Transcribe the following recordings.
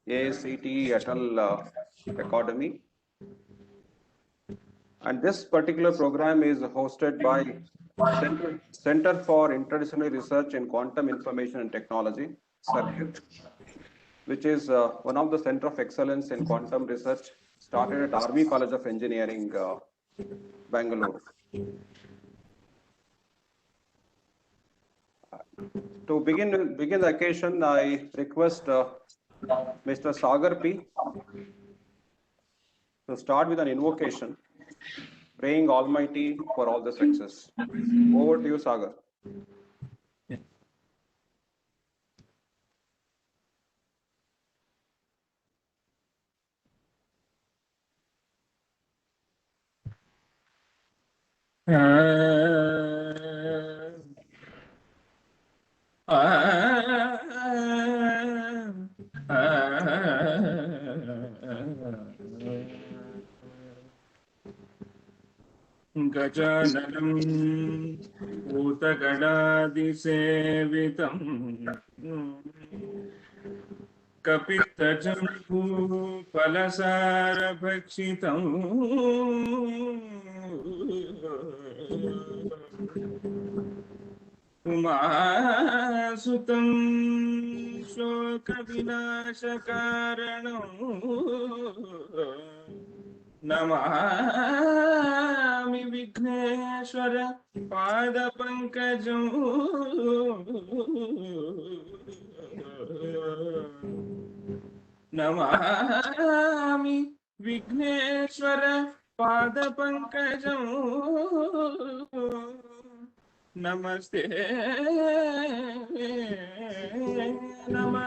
AICTE Atal Academy. And this particular program is hosted by Center for Interdisciplinary Research in Quantum Information and Technology, CIRCUIT, which is one of the Center of Excellence in Quantum Research, started at RV College of Engineering, Bangalore. To begin the occasion, I request Mr. Sagar P. to start with an invocation, praying Almighty for all the success. Over to you, Sagar. गजाननं भूतगणादिसेवितं कपित्थजम्बूफलसारभक्षितं उमासुतं शोकविनाशकारणं Namami Vighneshwar पादपङ्कजं Namami Vighneshwar पादपङ्कजं नमस्ते नमः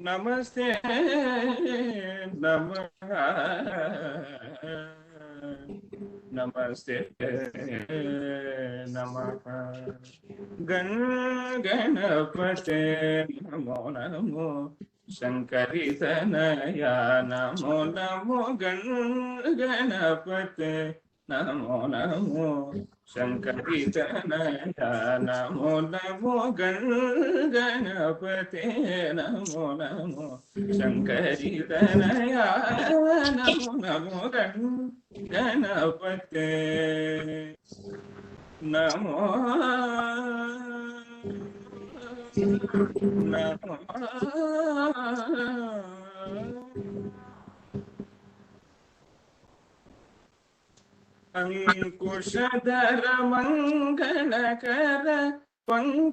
नमस्ते नमः नमस्ते नमः गणपते Namo Namo शंकरितनया Namo Namo गणपते Namo Namo शंकरितनया Namo Namo गणपते Namo Namo शंकरितनया Namo Namo गणपते Namo Namo अंकुशधर मंगलकर पंकजचरणाभरण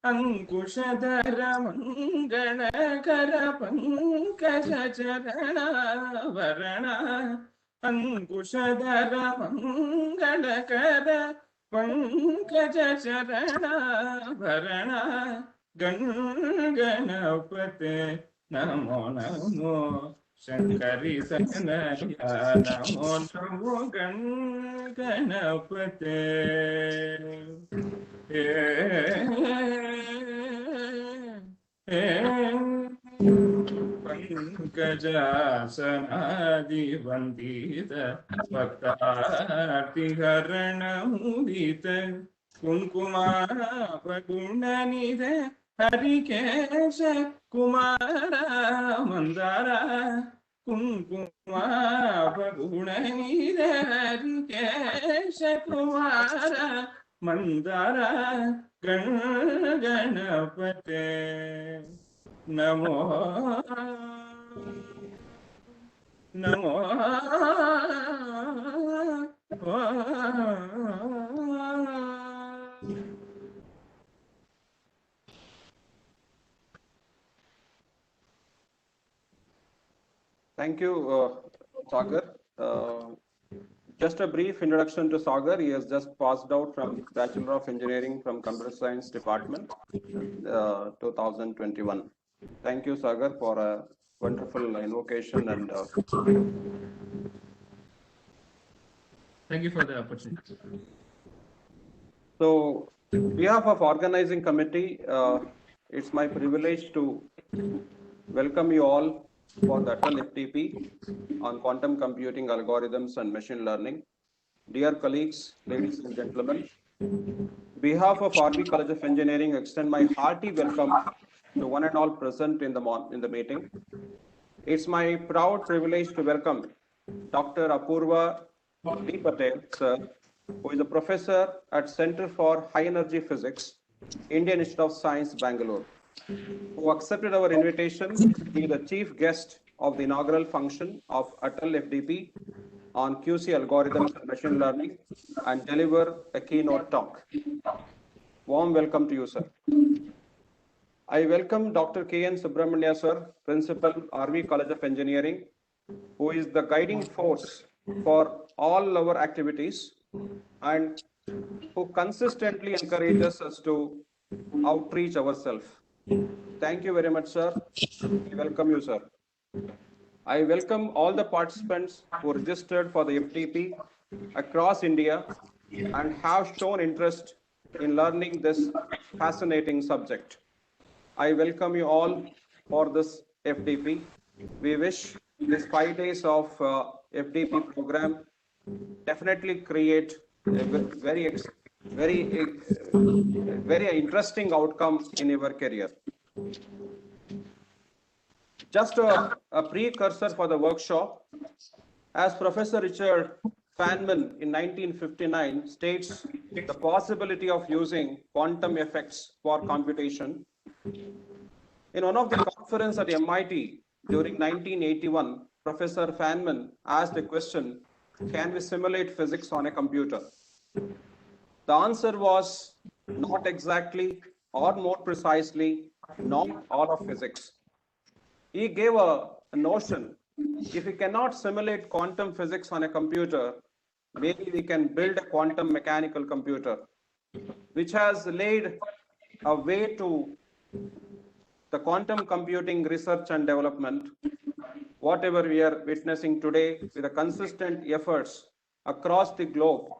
अंकुशधर मंगलकर पंकजचरणाभरण अंकुशधर मंगलकर पंकजचरणाभरण गणपते Namo Namo शंकरितनया Namo Namo गणपते पंकजासनादिवन्दित भक्तार्तिहरणमुदित कुङ्कुमापगुणनिध Harikesh Kumar Mandar कुङ्कुमापगुणनिध Harikesh Kumar Mandar गणपते Namo Namo Thank you, Sagar. Just a brief introduction to Sagar. He has just passed out from Bachelor of Engineering from Computer Science Department, 2021. Thank you, Sagar, for a wonderful invocation and. Thank you for the opportunity. So, on behalf of organizing committee, it's my privilege to welcome you all for the Atal FTP on quantum computing algorithms and machine learning. Dear colleagues, ladies and gentlemen, behalf of RV College of Engineering, I extend my hearty welcome to one and all present in the meeting. It's my proud privilege to welcome Dr. Apurva D. Patel, sir, who is a professor at Center for High Energy Physics, Indian Institute of Science, Bangalore, who accepted our invitation to be the chief guest of the inaugural function of Atal FDP on QC algorithms and machine learning and deliver a keynote talk. Warm welcome to you, sir. I welcome Dr. K.N. Subramania, sir, Principal, RV College of Engineering, who is the guiding force for all our activities and who consistently encourages us to outreach ourselves. Thank you very much, sir. We welcome you, sir. I welcome all the participants who registered for the FDP across India and have shown interest in learning this fascinating subject. I welcome you all for this FDP. We wish this 5 days of FDP program definitely create a very interesting outcome in your career. Just a precursor for the workshop, as Professor Richard Feynman in 1959 states the possibility of using quantum effects for computation. In one of the conferences at MIT during 1981, Professor Feynman asked the question, can we simulate physics on a computer? The answer was not exactly, or more precisely, not all of physics. He gave a notion, if we cannot simulate quantum physics on a computer, maybe we can build a quantum mechanical computer, which has laid a way to the quantum computing research and development, whatever we are witnessing today with the consistent efforts across the globe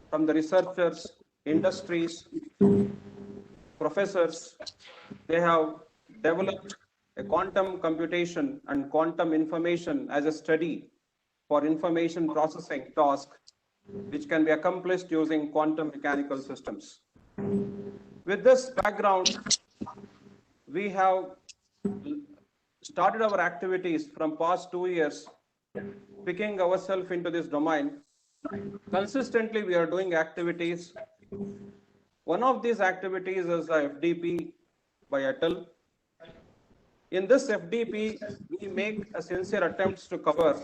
from the researchers, industries, professors. They have developed a quantum computation and quantum information as a study for information processing task, which can be accomplished using quantum mechanical systems. With this background, we have started our activities from past 2 years, picking ourselves into this domain. Consistently, we are doing activities. One of these activities is the FDP by Atal. In this FDP, we make a sincere attempts to cover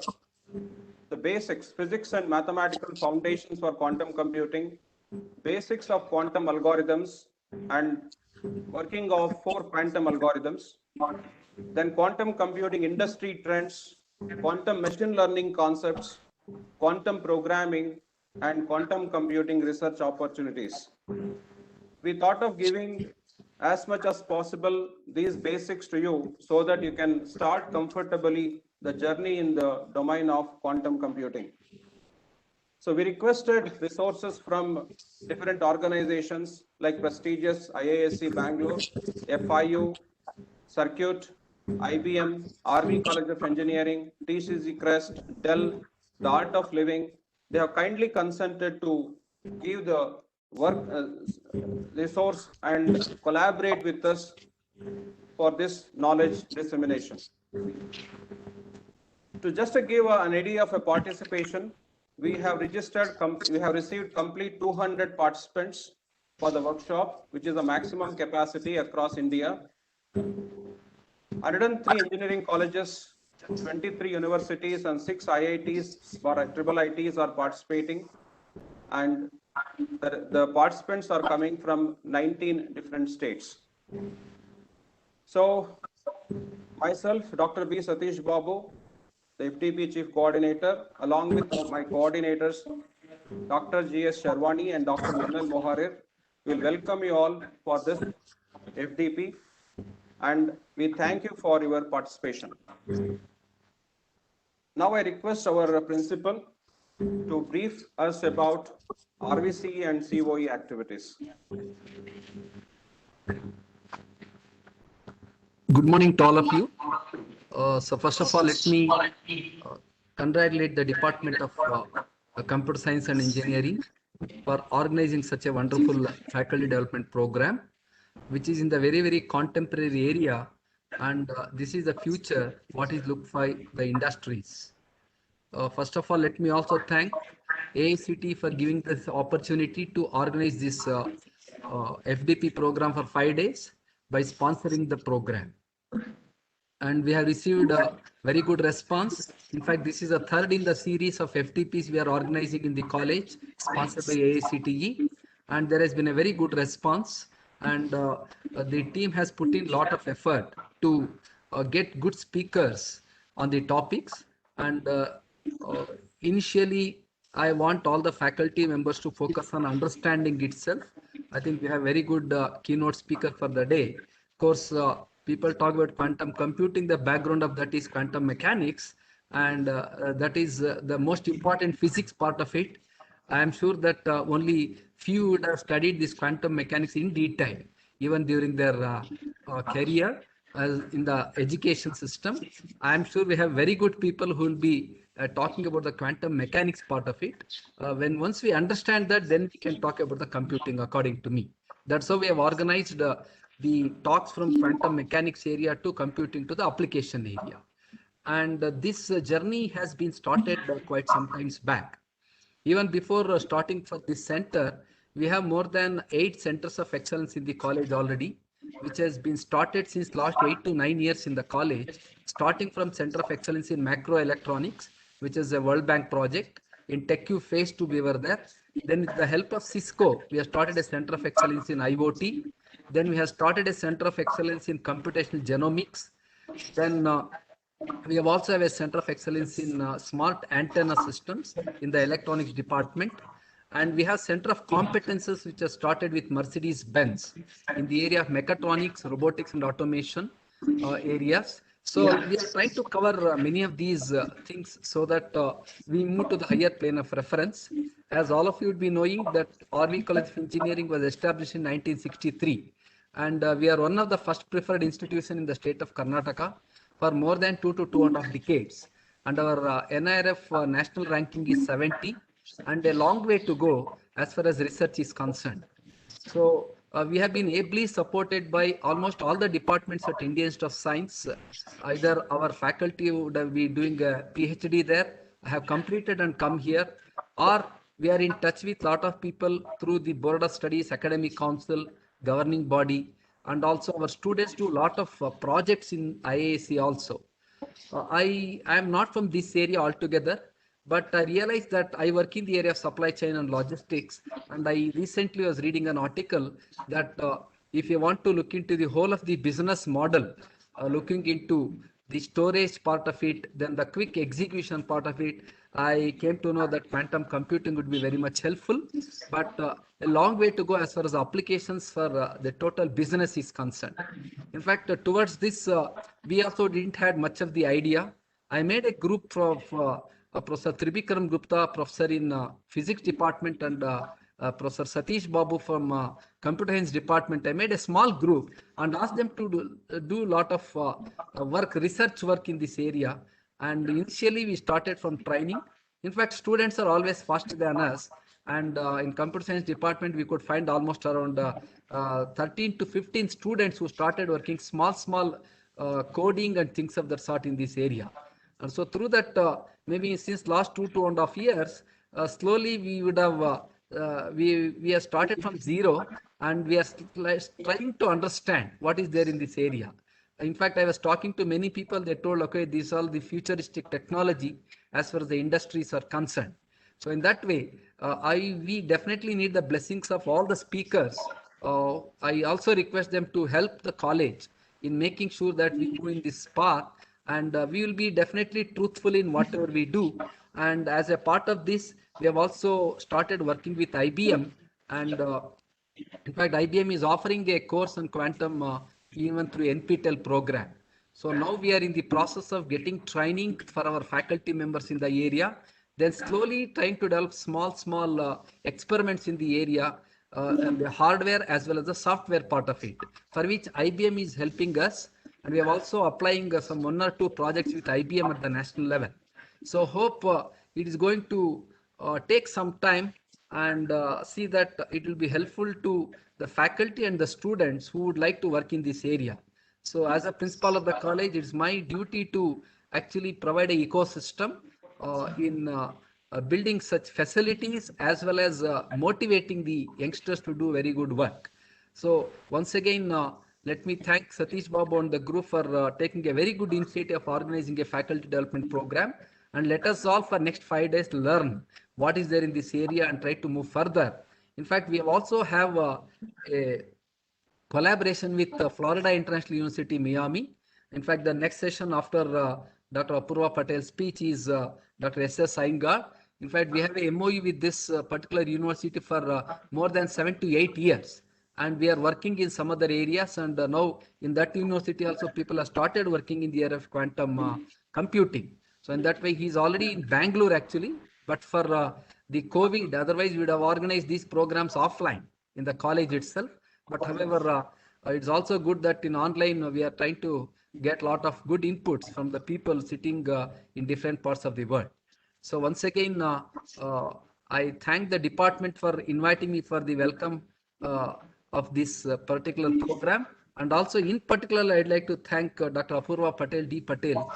the basics, physics and mathematical foundations for quantum computing, basics of quantum algorithms, and working of 4 quantum algorithms, then quantum computing industry trends, quantum machine learning concepts, quantum programming, and quantum computing research opportunities. We thought of giving as much as possible these basics to you so that you can start comfortably the journey in the domain of quantum computing. So we requested resources from different organizations like prestigious IISc Bangalore, FIU, Circuit, IBM, RV College of Engineering, TCG Crest, Dell, The Art of Living. They have kindly consented to give the work resource and collaborate with us for this knowledge dissemination. To just give an idea of a participation, we have received complete 200 participants for the workshop, which is the maximum capacity across India. 103 engineering colleges, 23 universities and 6 IITs or IIITs are participating, and the participants are coming from 19 different states. So myself, Dr. B. Satish Babu, the FDP Chief Coordinator, along with my coordinators, Dr. G.S. Sharwani and Dr. Manal Moharir, will welcome you all for this FDP, and we thank you for your participation. Now I request our principal to brief us about RVC and COE activities. Good morning to all of you. So first of all, let me congratulate the Department of Computer Science and Engineering for organizing such a wonderful faculty development program, which is in the very, very contemporary area. And this is the future, what is looked by the industries. First of all, let me also thank AICT for giving this opportunity to organize this FDP program for 5 days by sponsoring the program. And we have received a very good response. In fact, this is the third in the series of FTPs we are organizing in the college, sponsored by AICTE. And there has been a very good response. And the team has put in a lot of effort to get good speakers on the topics. And initially, I want all the faculty members to focus on understanding itself. I think we have very good keynote speaker for the day. Of course, people talk about quantum computing. The background of that is quantum mechanics, and that is the most important physics part of it. I am sure that only few would have studied this quantum mechanics in detail, even during their career as in the education system. I am sure we have very good people who will be talking about the quantum mechanics part of it. When once we understand that, then we can talk about the computing, according to me. That's how we have organized the talks from quantum mechanics area to computing to the application area. And this journey has been started quite some times back. Even before starting for this center, we have more than 8 centers of excellence in the college already, which has been started since last 8 to 9 years in the college, starting from Center of Excellence in Macroelectronics, which is a World Bank project. In TechU phase 2, we were there. Then with the help of Cisco, we have started a Center of Excellence in IoT. Then we have started a Center of Excellence in Computational Genomics. Then we have also have a Center of Excellence in Smart Antenna Systems in the Electronics Department. And we have Center of Competences, which has started with Mercedes-Benz in the area of mechatronics, robotics, and automation areas. So we are trying to cover many of these things so that we move to the higher plane of reference. As all of you would be knowing that Army College of Engineering was established in 1963. And we are one of the first preferred institution in the state of Karnataka for more than 2 to 2.5 decades. And our NIRF national ranking is 70. And a long way to go as far as research is concerned. So we have been ably supported by almost all the departments at Indian Institute of Science. Either our faculty would have been doing a PhD there, have completed and come here, or we are in touch with a lot of people through the Board of Studies, Academic Council, governing body, and also our students do a lot of projects in IAC also. I am not from this area altogether, but I realized that I work in the area of supply chain and logistics. And I recently was reading an article that if you want to look into the whole of the business model, looking into the storage part of it, then the quick execution part of it, I came to know that quantum computing would be very much helpful, but a long way to go as far as applications for the total business is concerned. In fact, towards this, we also didn't had much of the idea. I made a group of Professor Tribikaram Gupta, professor in physics department, and Professor Satish Babu from computer science department. I made a small group and asked them to do a lot of research work in this area. And initially we started from training. In fact, students are always faster than us. And in computer science department, we could find almost around 13 to 15 students who started working small coding and things of that sort in this area. And so through that, maybe since last 2.5 years, slowly we would have, we have started from zero, and we are trying to understand what is there in this area. In fact, I was talking to many people, they told, okay, these are all the futuristic technology as far as the industries are concerned. So in that way, we definitely need the blessings of all the speakers. I also request them to help the college in making sure that we go in this path, and we will be definitely truthful in whatever we do. And as a part of this, we have also started working with IBM. And in fact, IBM is offering a course on quantum even through NPTEL program. So now we are in the process of getting training for our faculty members in the area, then slowly trying to develop small experiments in the area, and the hardware as well as the software part of it, for which IBM is helping us. And we are also applying some 1 or 2 projects with IBM at the national level. So hope it is going to take some time, and see that it will be helpful to the faculty and the students who would like to work in this area. So as a principal of the college, it's my duty to actually provide an ecosystem in building such facilities as well as motivating the youngsters to do very good work. So once again, let me thank Satish Babu and the group for taking a very good initiative of organizing a faculty development program. And let us all for next 5 days learn what is there in this area and try to move further. In fact, we also have a collaboration with Florida International University, Miami. In fact, the next session after Dr. Apurva Patel's speech is Dr. S.S. Iyengar. In fact, we have a MOU with this particular university for more than 7 to 8 years. And we are working in some other areas. And now in that university also people have started working in the area of quantum computing. So in that way, he's already in Bangalore actually. But for the COVID, otherwise we would have organized these programs offline in the college itself. But however, it's also good that in online we are trying to get a lot of good inputs from the people sitting in different parts of the world. So once again, I thank the department for inviting me for the welcome of this particular program. And also in particular, I'd like to thank Dr. Apurva Patel, D. Patel,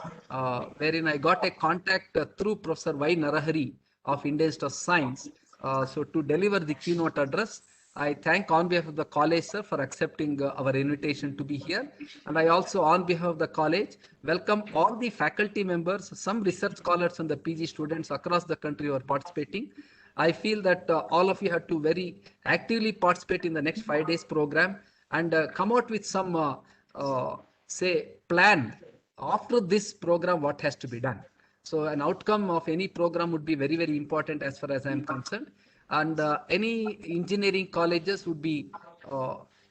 wherein I got a contact through Professor Y. Narahari of Indian Institute of Science. So to deliver the keynote address, I thank on behalf of the college, sir, for accepting our invitation to be here. And I also, on behalf of the college, welcome all the faculty members, some research scholars and the PG students across the country who are participating. I feel that all of you have to very actively participate in the next 5 days program and come out with some, say, plan after this program, what has to be done. So an outcome of any program would be very, very important as far as I am concerned. And any engineering colleges would be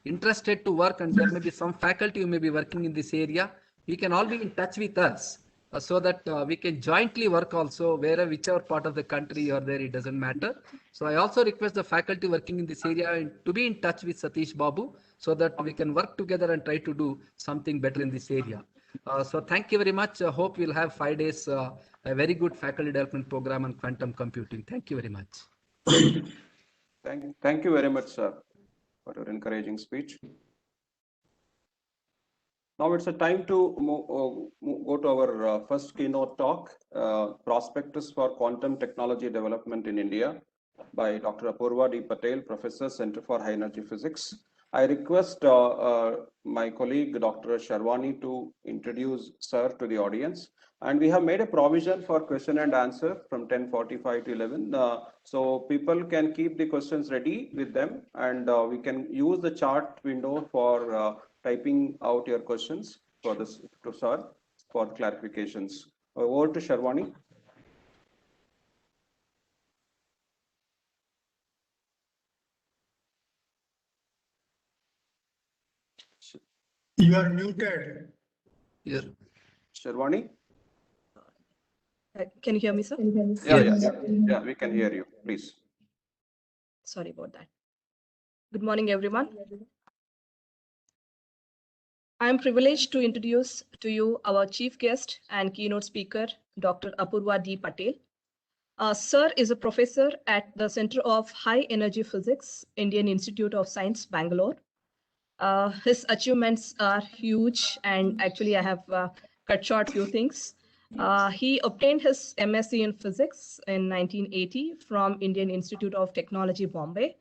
interested to work, and there may be some faculty who may be working in this area. You can all be in touch with us so that we can jointly work also whichever part of the country you are there, it doesn't matter. So I also request the faculty working in this area to be in touch with Satish Babu so that we can work together and try to do something better in this area. So thank you very much. I hope we'll have 5 days, a very good faculty development program on quantum computing. Thank you very much. Thank you very much, sir, for your encouraging speech. Now it's a time to go to our first keynote talk, Prospectus for Quantum Technology Development in India by Dr. Apurva D. Patel, Professor, Center for High Energy Physics. I request my colleague, Dr. Sharwani, to introduce sir to the audience. And we have made a provision for question and answer from 10:45 to 11. So people can keep the questions ready with them, and we can use the chat window for typing out your questions for this to sir for clarifications. Over to Sharwani. You are muted. Yeah. Sharwani? Can you hear me, sir? Yeah, we can hear you. Please. Sorry about that. Good morning, everyone. I am privileged to introduce to you our chief guest and keynote speaker, Dr. Apurva D. Patel. Sir is a professor at the Center of High Energy Physics, Indian Institute of Science, Bangalore. His achievements are huge, and actually I have cut short few things. He obtained his MSc in physics in 1980 from Indian Institute of Technology, Bombay,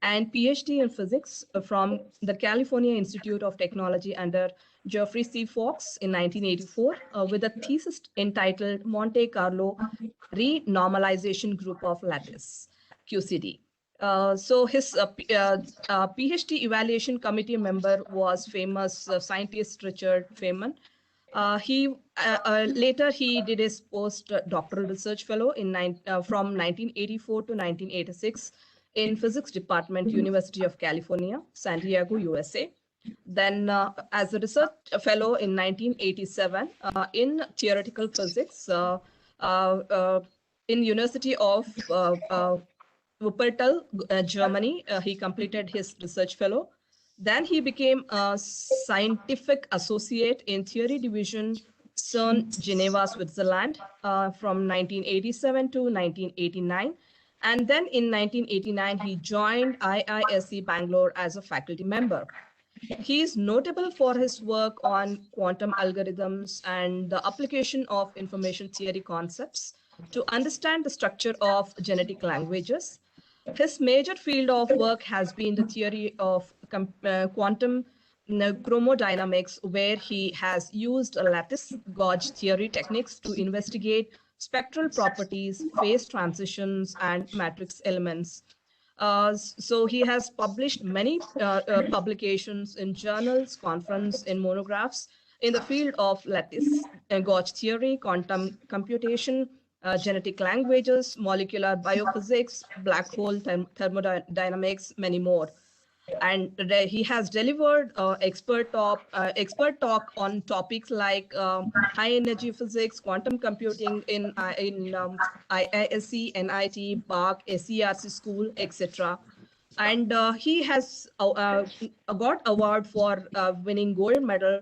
and PhD in physics from the California Institute of Technology under Geoffrey C. Fox in 1984 with a thesis entitled Monte Carlo Renormalization Group of Lattice, QCD. So his PhD evaluation committee member was famous scientist Richard Feynman. Later he did his postdoctoral research fellow from 1984 to 1986 in physics department, University of California, San Diego, USA. Then as a research fellow in 1987 in theoretical physics in University of Wuppertal, Germany, he completed his research fellow. Then he became a scientific associate in theory division, CERN, Geneva, Switzerland, from 1987 to 1989. And then in 1989, he joined IISc Bangalore as a faculty member. He is notable for his work on quantum algorithms and the application of information theory concepts to understand the structure of genetic languages. His major field of work has been the theory of quantum chromodynamics, where he has used lattice gauge theory techniques to investigate spectral properties, phase transitions, and matrix elements. So he has published many publications in journals, conference, and monographs in the field of lattice gauge theory, quantum computation, genetic languages, molecular biophysics, black hole thermodynamics, many more. And he has delivered expert talk on topics like high energy physics, quantum computing in IISc, NIT, BARC, SERC school, etc. And he has got award for winning gold medal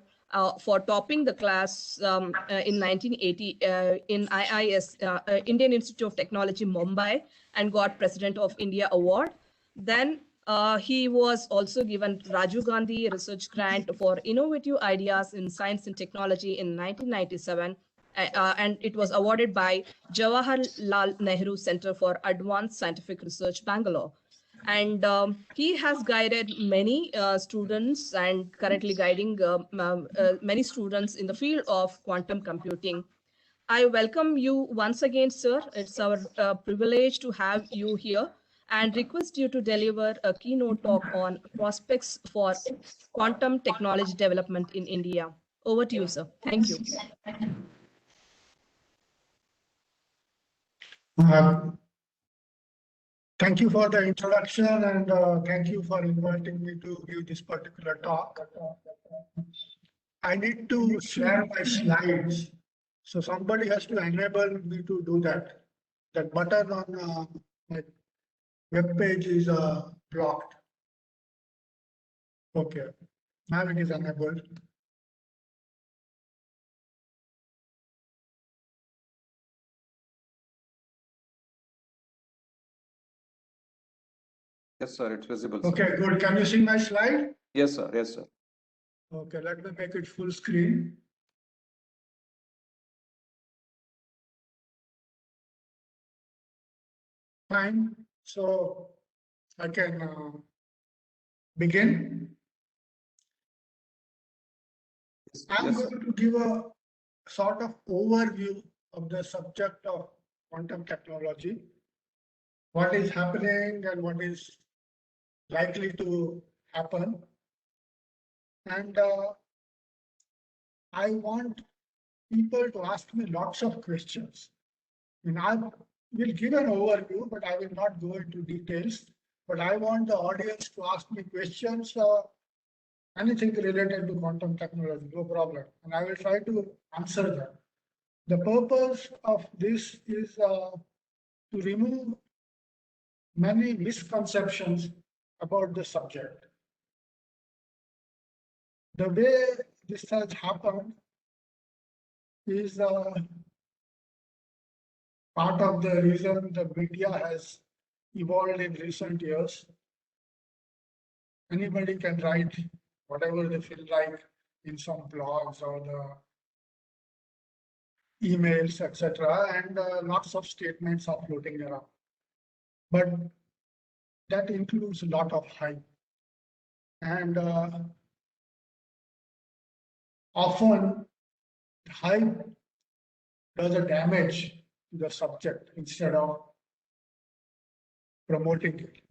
for topping the class in 1980 in IIS, Indian Institute of Technology, Mumbai, and got President of India Award. Then he was also given Rajiv Gandhi Research Grant for innovative ideas in science and technology in 1997, and it was awarded by Jawaharlal Nehru Center for Advanced Scientific Research, Bangalore. And he has guided many students and currently guiding many students in the field of quantum computing. I welcome you once again, sir. It's our privilege to have you here and request you to deliver a keynote talk on prospects for quantum technology development in India. Over to you, sir. Thank you. Thank you for the introduction, and thank you for inviting me to give this particular talk. I need to share my slides, so somebody has to enable me to do that. That button on my web page is blocked. Okay, now it is enabled. Yes, sir, it's visible. Sir. Okay, good. Can you see my slide? Yes, sir. Yes, sir. Okay, let me make it full screen. Fine. So I can begin. Yes, I'm yes, sir. going to give a sort of overview of the subject of quantum technology, what is happening and what is likely to happen. And I want people to ask me lots of questions. I will give an overview, but I will not go into details. But I want the audience to ask me questions, anything related to quantum technology, no problem. And I will try to answer them. The purpose of this is to remove many misconceptions about the subject. The way this has happened is part of the reason the media has evolved in recent years. Anybody can write whatever they feel like in some blogs or the emails, etc., and lots of statements are floating around. But that includes a lot of hype. And often hype does a damage to the subject instead of promoting it.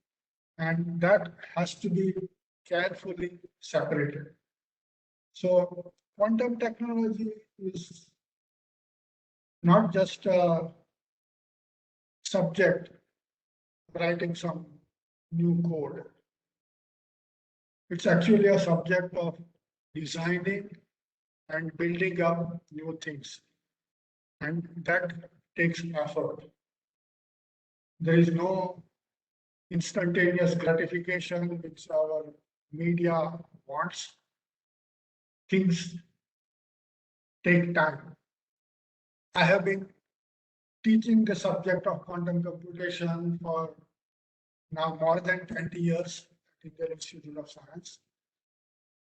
And that has to be carefully separated. So quantum technology is not just a subject writing some new code. It's actually a subject of designing and building up new things. And that takes effort. There is no instantaneous gratification which our media wants. Things take time. I have been teaching the subject of quantum computation for now more than 20 years at Indian Institute of Science.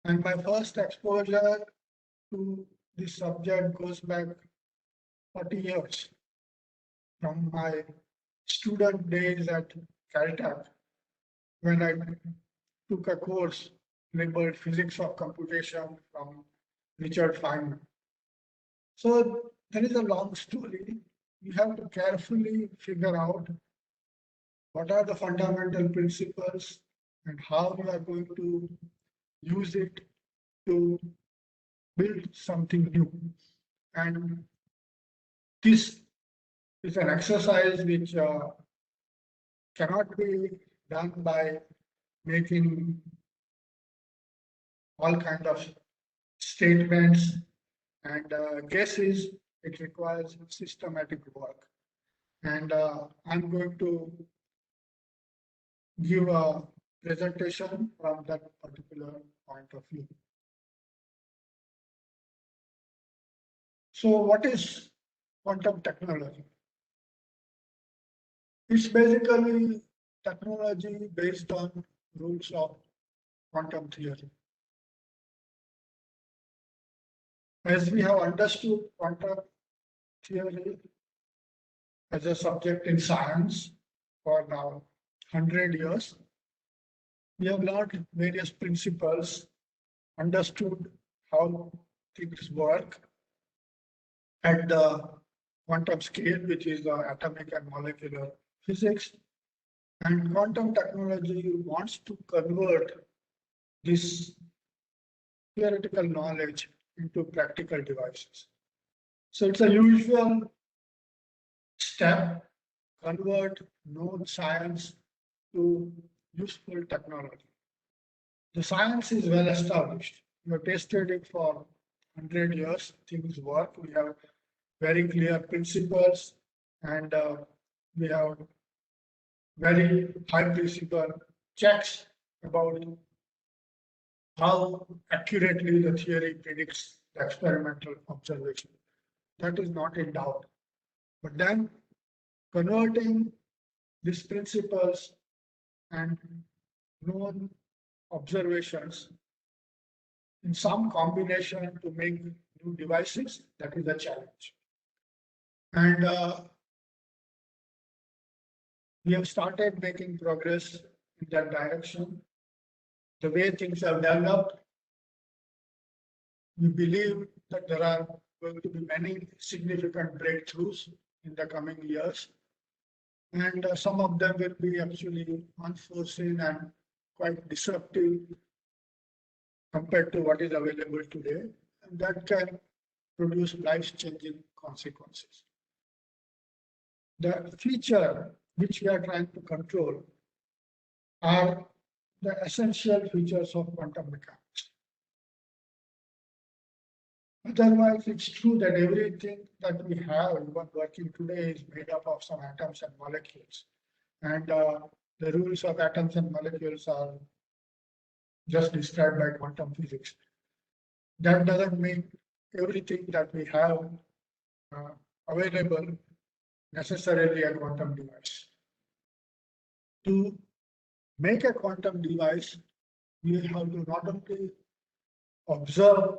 And my first exposure to this subject goes back 40 years from my student days at Caltech, when I took a course labeled Physics of Computation from Richard Feynman. So there is a long story. We have to carefully figure out what are the fundamental principles and how we are going to use it to build something new. And this is an exercise which cannot be done by making all kind of statements and guesses. It requires systematic work. And I'm going to give a presentation from that particular point of view. So what is quantum technology? It's basically technology based on rules of quantum theory. As we have understood quantum theory as a subject in science for now 100 years, we have learned various principles, understood how things work at the quantum scale, which is the atomic and molecular physics. And quantum technology wants to convert this theoretical knowledge into practical devices. So it's a usual step, convert known science to useful technology. The science is well established. We have tested it for 100 years. Things work. We have very clear principles, and we have very high principle checks about how accurately the theory predicts the experimental observation. That is not in doubt. But then converting these principles and known observations in some combination to make new devices, that is a challenge. And we have started making progress in that direction. The way things have developed, we believe that there are going to be many significant breakthroughs in the coming years. And some of them will be actually unforeseen and quite disruptive compared to what is available today. And that can produce life-changing consequences. The feature which we are trying to control are the essential features of quantum mechanics. Otherwise, it's true that everything that we have even working today is made up of some atoms and molecules. And the rules of atoms and molecules are just described by quantum physics. That doesn't mean everything that we have available necessarily a quantum device. To make a quantum device, we have to not only observe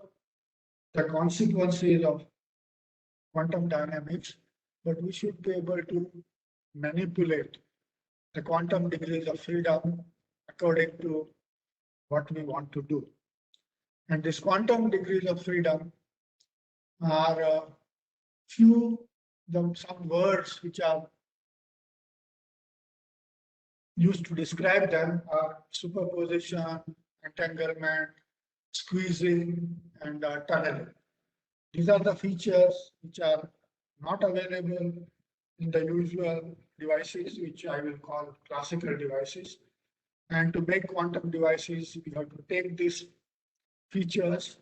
the consequences of quantum dynamics, but we should be able to manipulate the quantum degrees of freedom according to what we want to do. And these quantum degrees of freedom are some words which are used to describe them are superposition, entanglement, squeezing, and tunneling. These are the features which are not available in the usual devices, which I will call classical devices. And to make quantum devices, we have to take these features,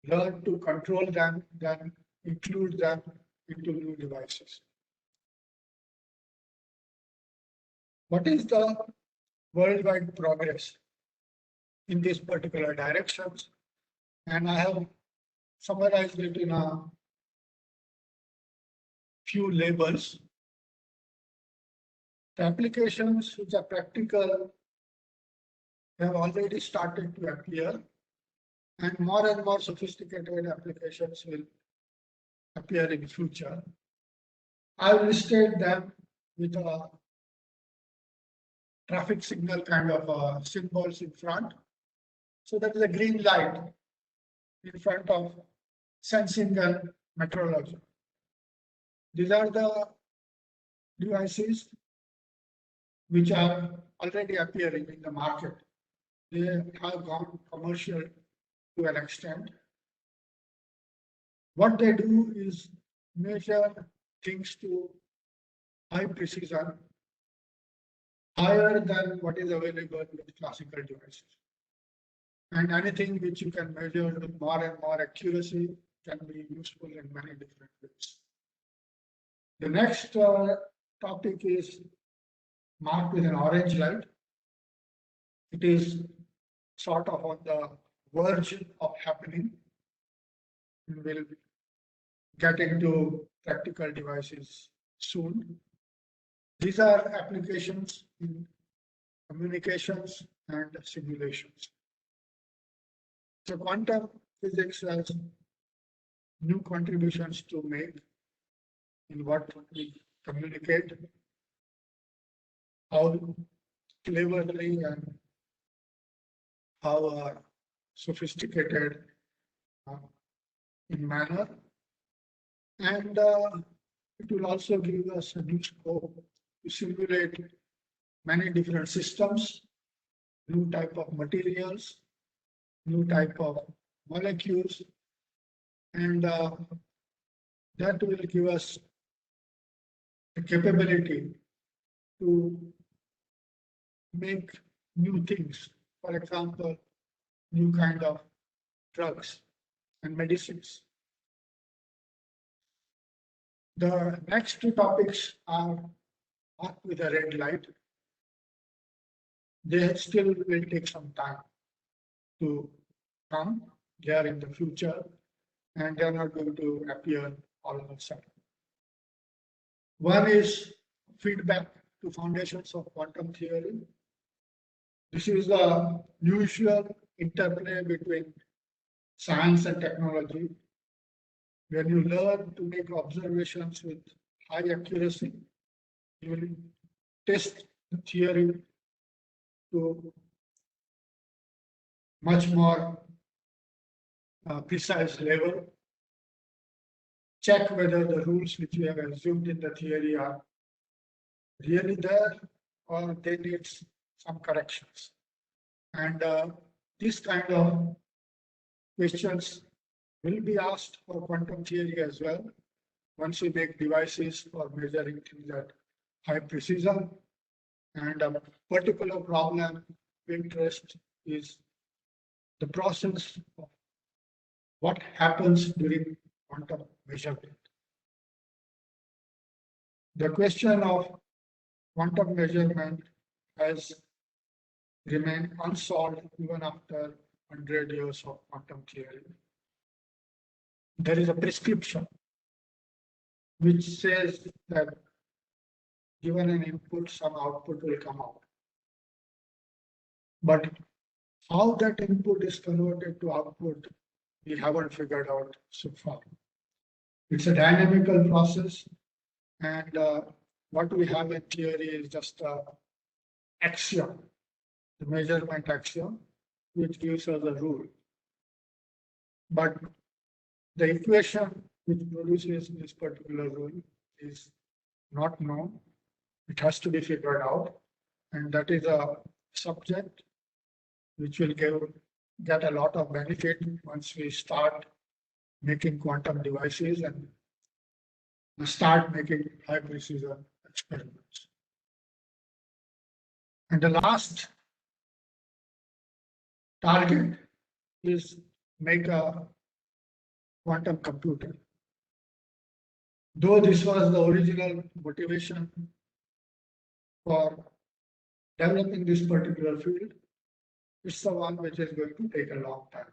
learn to control them, then include them into new devices. What is the worldwide progress in these particular directions? And I have summarized it in a few labels. The applications which are practical have already started to appear, and more sophisticated applications will appear in future. I've listed them with a traffic signal kind of symbols in front. So that is a green light in front of sensing and metrology. These are the devices which are already appearing in the market. They have gone commercial to an extent. What they do is measure things to high precision, higher than what is available with classical devices. And anything which you can measure with more and more accuracy can be useful in many different ways. The next topic is marked with an orange light. It is sort of on the verge of happening. We will get into practical devices soon. These are applications in communications and simulations. So quantum physics has new contributions to make in what we communicate, how cleverly and how sophisticated in manner. And it will also give us a new scope to simulate many different systems, new type of materials, new type of molecules, and that will give us the capability to make new things. For example, new kind of drugs and medicines. The next two topics are marked with a red light. They still will take some time to come. They are in the future and they are not going to appear all of a sudden. One is feedback to foundations of quantum theory. This is the usual interplay between science and technology. When you learn to make observations with high accuracy, you will test the theory to much more precise level. Check whether the rules which you have assumed in the theory are really there or they need some corrections. And this kind of questions will be asked for quantum theory as well. Once we make devices for measuring things at high precision, and a particular problem of interest is the process of what happens during quantum measurement. The question of quantum measurement has remained unsolved even after 100 years of quantum theory. There is a prescription which says that given an input, some output will come out. But how that input is converted to output, we haven't figured out so far. It's a dynamical process, and what we have in theory is just an axiom, the measurement axiom, which gives us a rule. But the equation which produces this particular rule is not known. It has to be figured out, and that is a subject which will get a lot of benefit once we start making quantum devices and start making high precision experiments. And the last target is make a quantum computer. Though this was the original motivation for developing this particular field, it's the one which is going to take a long time.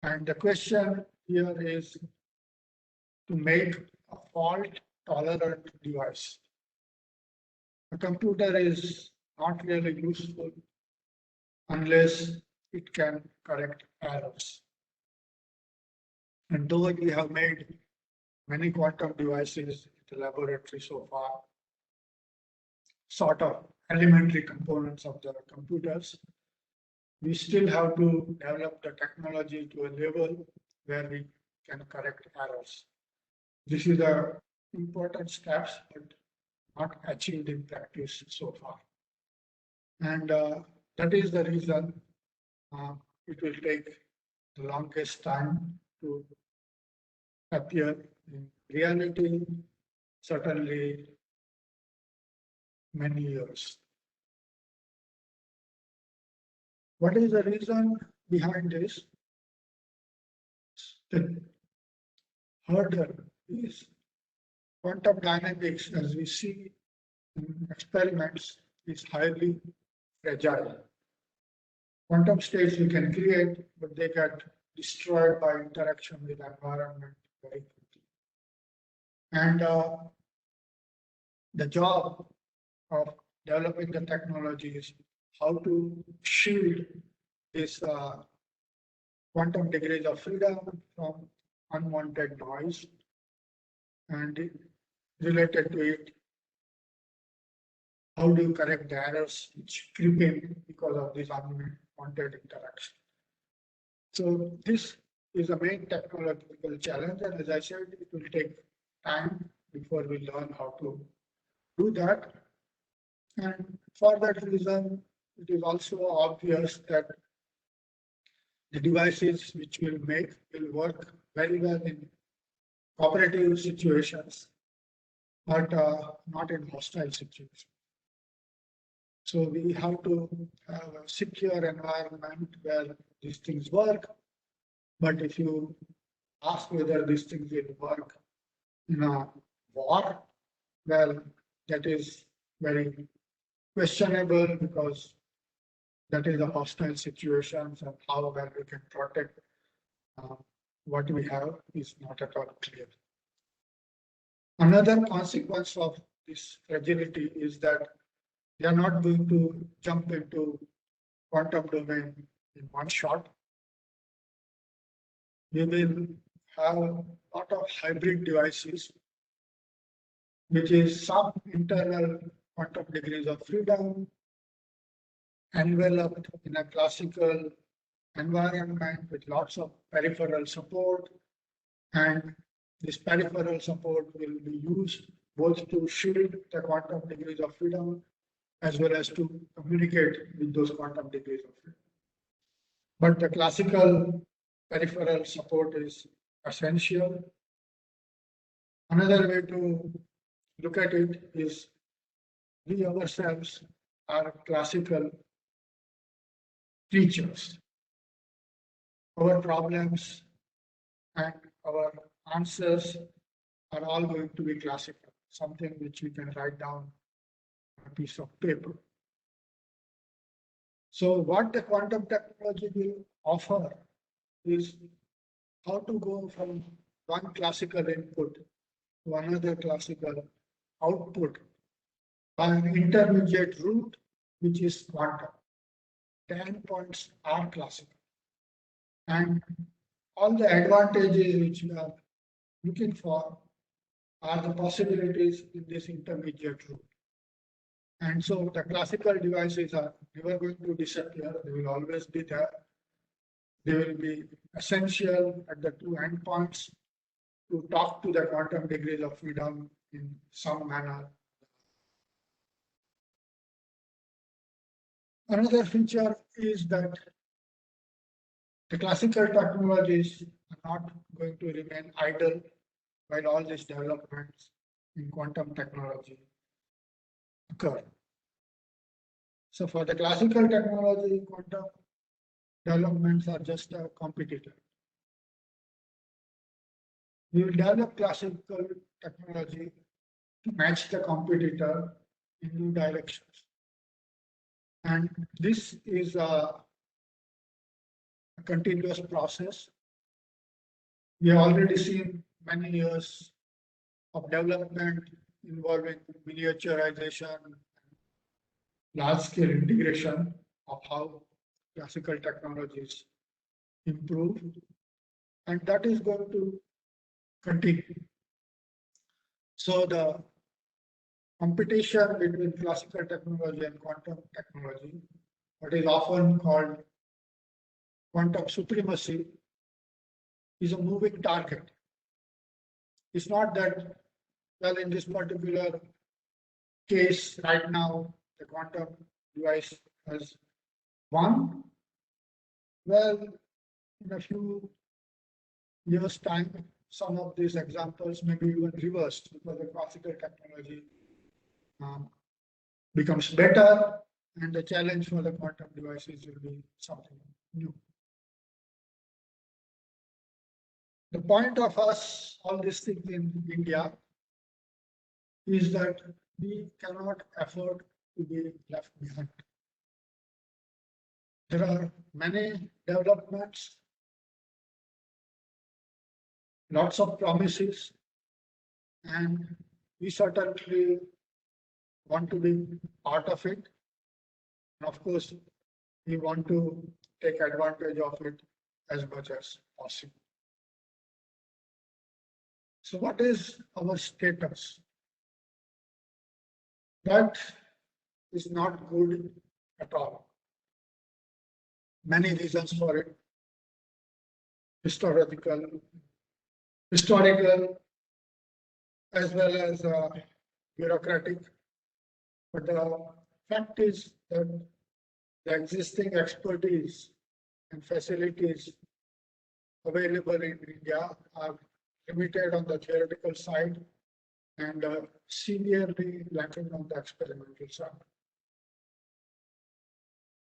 And the question here is to make a fault tolerant device. A computer is not really useful unless it can correct errors. And though we have made many quantum devices in the laboratory so far, sort of elementary components of the computers, we still have to develop the technology to a level where we can correct errors. This is the important steps, but not achieved in practice so far. And that is the reason it will take the longest time to appear in reality, certainly many years. What is the reason behind this? The hurdle is quantum dynamics, as we see in experiments, is highly fragile. Quantum states we can create, but they get destroyed by interaction with the environment very quickly. And the job of developing the technology is how to shield this quantum degrees of freedom from unwanted noise, and related to it, how do you correct the errors which creep in because of this unwanted interaction. So this is a main technological challenge, and as I said, it will take time before we learn how to do that. And for that reason, it is also obvious that the devices which we'll make will work very well in cooperative situations, but not in hostile situations. So we have to have a secure environment where these things work. But if you ask whether these things will work in a war, well, that is very questionable, because that is a hostile situation, and how well we can protect what we have is not at all clear. Another consequence of this fragility is that we are not going to jump into quantum domain in one shot. We will have a lot of hybrid devices, which is some internal quantum degrees of freedom enveloped in a classical environment with lots of peripheral support, and this peripheral support will be used both to shield the quantum degrees of freedom as well as to communicate with those quantum degrees of freedom. But the classical peripheral support is essential. Another way to look at it is we ourselves are classical creatures. Our problems and our answers are all going to be classical, something which we can write down on a piece of paper. So what the quantum technology will offer is how to go from one classical input to another classical output by an intermediate route, which is quantum. The endpoints are classical. And all the advantages which we are looking for are the possibilities in this intermediate route. And so the classical devices are never going to disappear. They will always be there. They will be essential at the two endpoints to talk to the quantum degrees of freedom in some manner. Another feature is that the classical technologies are not going to remain idle while all these developments in quantum technology occur. So for the classical technology, quantum developments are just a competitor. We will develop classical technology to match the competitor in new directions. And this is a continuous process. We have already seen many years of development involving miniaturization, large-scale integration of how classical technologies improve, and that is going to continue. So the competition between classical technology and quantum technology, what is often called quantum supremacy, is a moving target. It's not that, well, in this particular case right now, the quantum device has won. Well, in a few years' time, some of these examples may be even reversed because the classical technology becomes better and the challenge for the quantum devices will be something new. The point of us, all these things in India, is that we cannot afford to be left behind. There are many developments, lots of promises, and we certainly want to be part of it. And of course, we want to take advantage of it as much as possible. So what is our status? That is not good at all. Many reasons for it. Historical, as well as bureaucratic. But the fact is that the existing expertise and facilities available in India are limited on the theoretical side and severely lacking on the experimental side,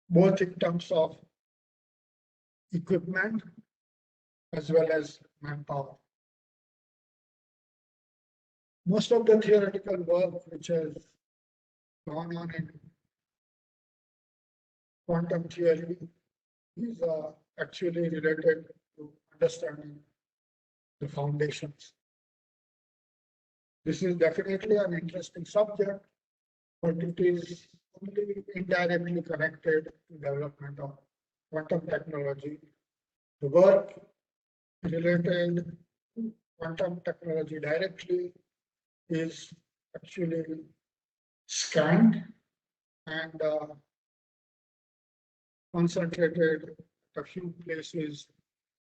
both in terms of equipment as well as manpower. Most of the theoretical work which has gone on in quantum theory is actually related to understanding the foundations. This is definitely an interesting subject, but it is only indirectly connected to development of quantum technology. The work related to quantum technology directly is actually scanned and concentrated at a few places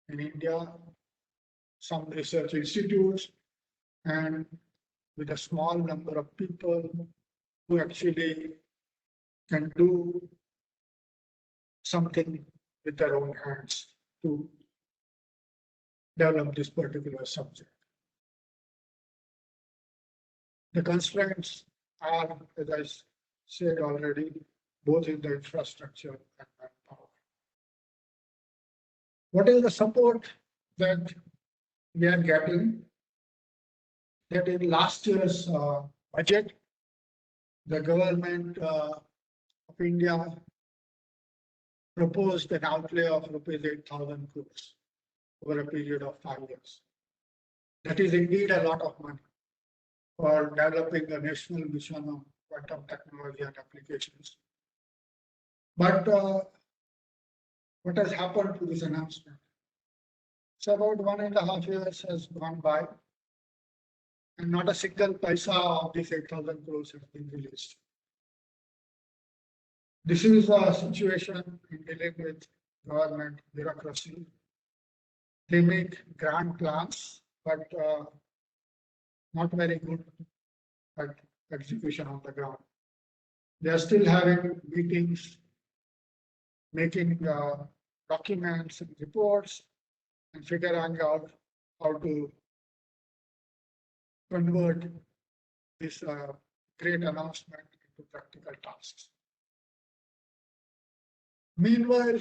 in India, some research institutes, and with a small number of people who actually can do something with their own hands to develop this particular subject. The constraints are, as I said already, both in the infrastructure and manpower. What is the support that we are getting? That in last year's budget, the government of India proposed an outlay of rupees 8,000 crores over a period of 5 years. That is indeed a lot of money for developing a national mission on quantum technology and applications. But what has happened to this announcement? So about 1.5 years has gone by, and not a single paisa of this 8,000 crores has been released. This is a situation in dealing with government bureaucracy. They make grand plans, but not very good at execution on the ground. They are still having meetings, making documents and reports, and figuring out how to convert this great announcement into practical tasks. Meanwhile,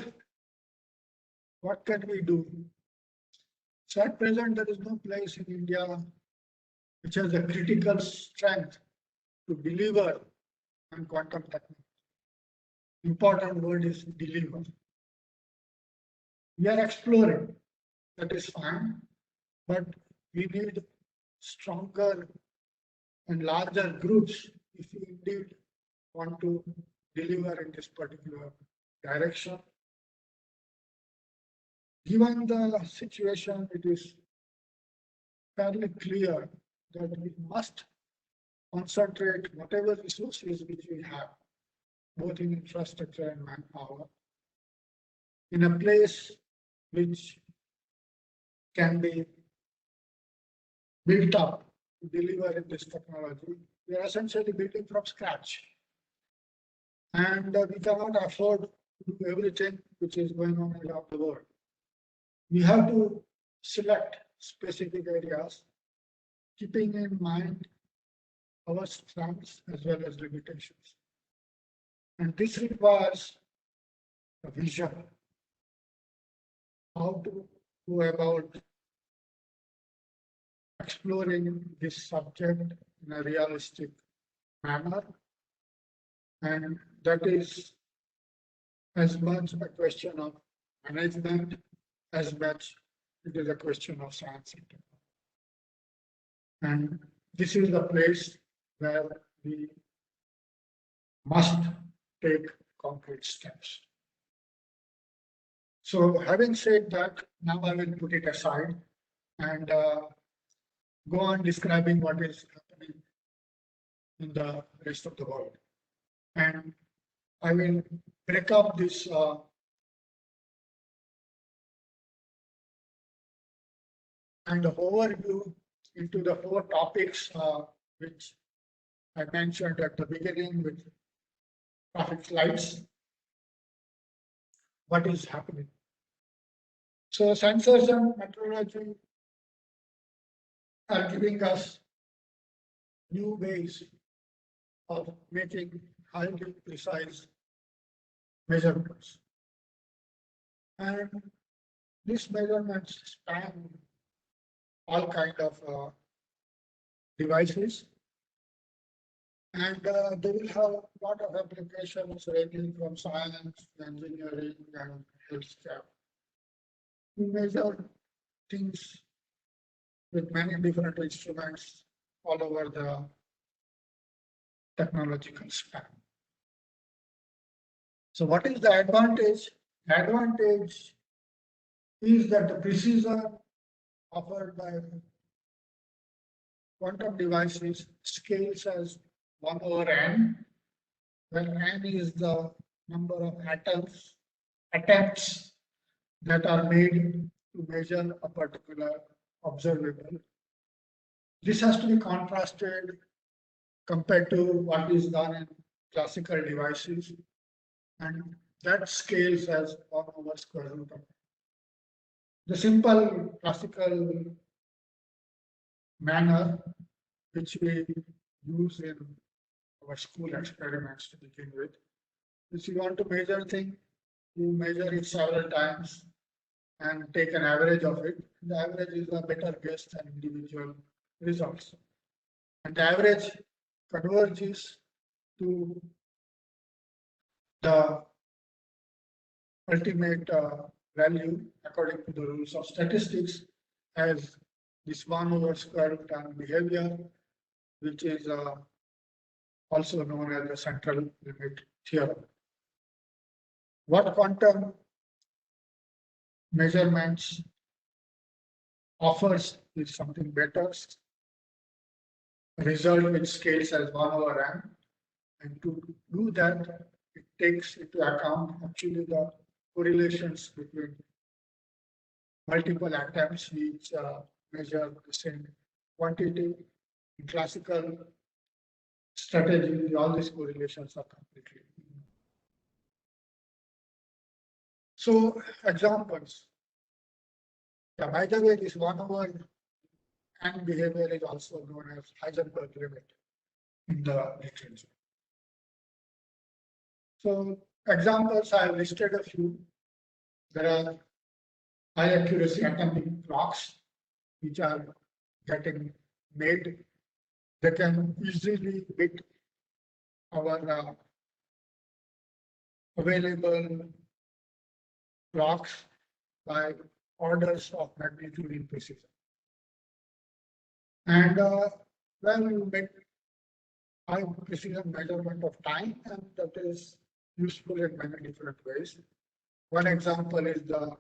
what can we do? So at present, there is no place in India which has a critical strength to deliver on quantum technology. Important word is deliver. We are exploring, that is fine, but we need stronger and larger groups, if you indeed want to deliver in this particular direction. Given the situation, it is fairly clear that we must concentrate whatever resources which we have, both in infrastructure and manpower, in a place which can be built up to deliver in this technology. We are essentially building from scratch. And we cannot afford to do everything which is going on around the world. We have to select specific areas, keeping in mind our strengths as well as limitations. And this requires a vision, how to go about exploring this subject in a realistic manner. And that is as much a question of management as much it is a question of science and technology. And this is the place where we must take concrete steps. So having said that, now I will put it aside and go on describing what is happening in the rest of the world. And I will break up this and overview into the 4 topics which I mentioned at the beginning with traffic lights. What is happening? So sensors and metrology are giving us new ways of making highly precise measurements. And these measurements span all kind of devices, and they will have a lot of applications ranging from science, engineering, and healthcare. We measure things with many different instruments all over the technological span. So what is the advantage? The advantage is that the precision offered by quantum devices scales as 1 over n, where n is the number of attempts that are made to measure a particular observable. This has to be contrasted compared to what is done in classical devices, and that scales as 1 over square root of n. The simple classical manner which we use in our school experiments to begin with, if you want to measure thing, you measure it several times and take an average of it. The average is a better guess than individual results. And the average converges to the ultimate value according to the rules of statistics as this 1 over square root and behavior, which is also known as the central limit theorem. What quantum measurements offers is something better, a result which scales as 1 over n, and to do that, it takes into account actually the correlations between multiple attempts which measure the same quantity. In classical strategy, all these correlations are completely. So examples. Yeah, by the way, this 1 over n behavior is also known as Heisenberg limit in the literature. So examples, I have listed a few. There are high accuracy atomic clocks which are getting made. They can easily beat our available clocks by orders of magnitude in precision. And when you make high precision measurement of time, and that is useful in many different ways. One example is the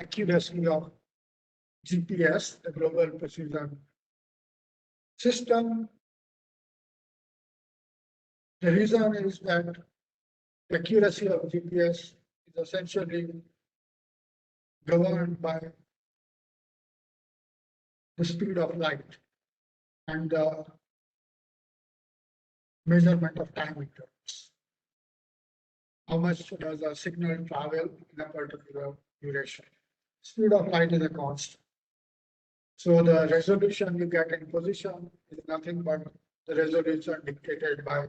accuracy of GPS, the Global Precision System. The reason is that the accuracy of GPS is essentially governed by the speed of light and the measurement of time intervals. How much does a signal travel in a particular duration? Speed of light is a constant. So the resolution you get in position is nothing but the resolution dictated by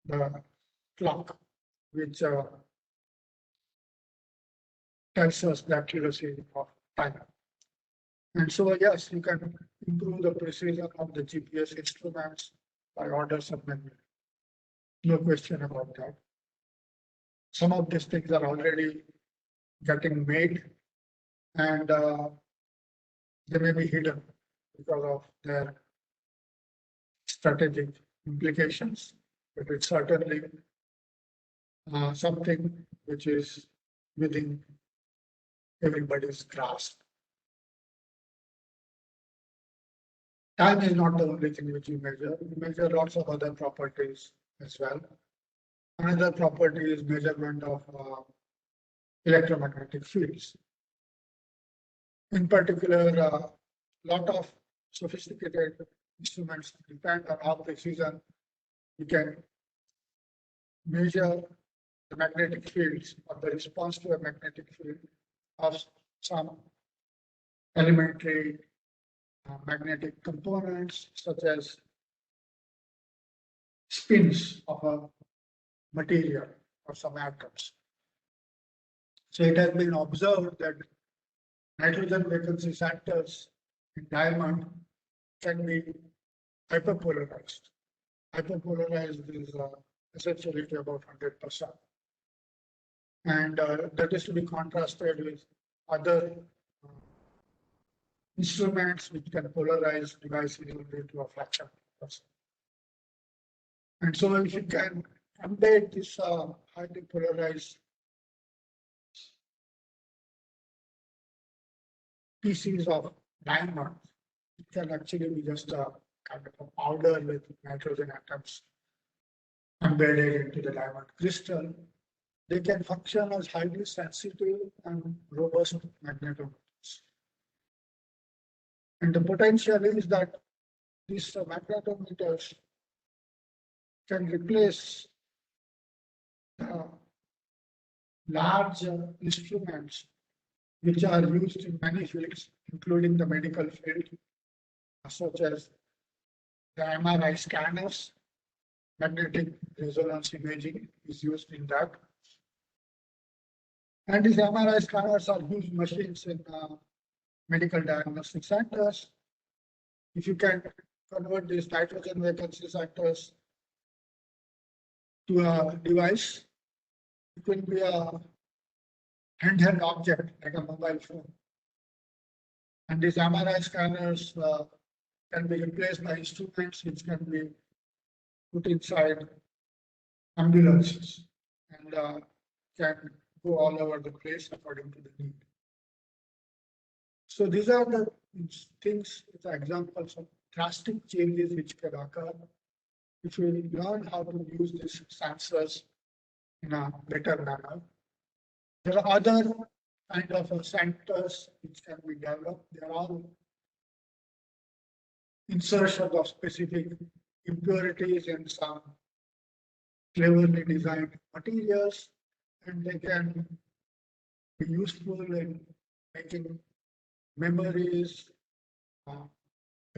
the clock, which tells us the accuracy of time. And so, yes, you can improve the precision of the GPS instruments by orders of magnitude. No question about that. Some of these things are already getting made, and they may be hidden because of their strategic implications, but it's certainly something which is within everybody's grasp. Time is not the only thing which you measure. You measure lots of other properties as well. Another property is measurement of electromagnetic fields. In particular, a lot of sophisticated instruments depend on how precision you can measure the magnetic fields or the response to a magnetic field of some elementary magnetic components, such as spins of a material or some atoms. So it has been observed that nitrogen vacancy factors in diamond can be hyperpolarized. Hyperpolarized is essentially to about 100%. And that is to be contrasted with other instruments which can polarize devices only to a fraction of %. And so if you can embed this highly polarized pieces of diamond, it can actually be just a kind of a powder with nitrogen atoms embedded into the diamond crystal. They can function as highly sensitive and robust magnetometers. And the potential is that these magnetometers can replace large instruments which are used in many fields, including the medical field, such as the MRI scanners. Magnetic resonance imaging is used in that. And these MRI scanners are huge machines in medical diagnostic centers. If you can convert these nitrogen vacancy centers to a device, it will be a handheld object like a mobile phone. And these MRI scanners can be replaced by instruments which can be put inside ambulances and can go all over the place according to the need. So these are the things, the examples of drastic changes which can occur if we learn how to use these sensors in a better manner. There are other kind of sensors which can be developed. There are insertion of specific impurities in some cleverly designed materials, and they can be useful in making memories,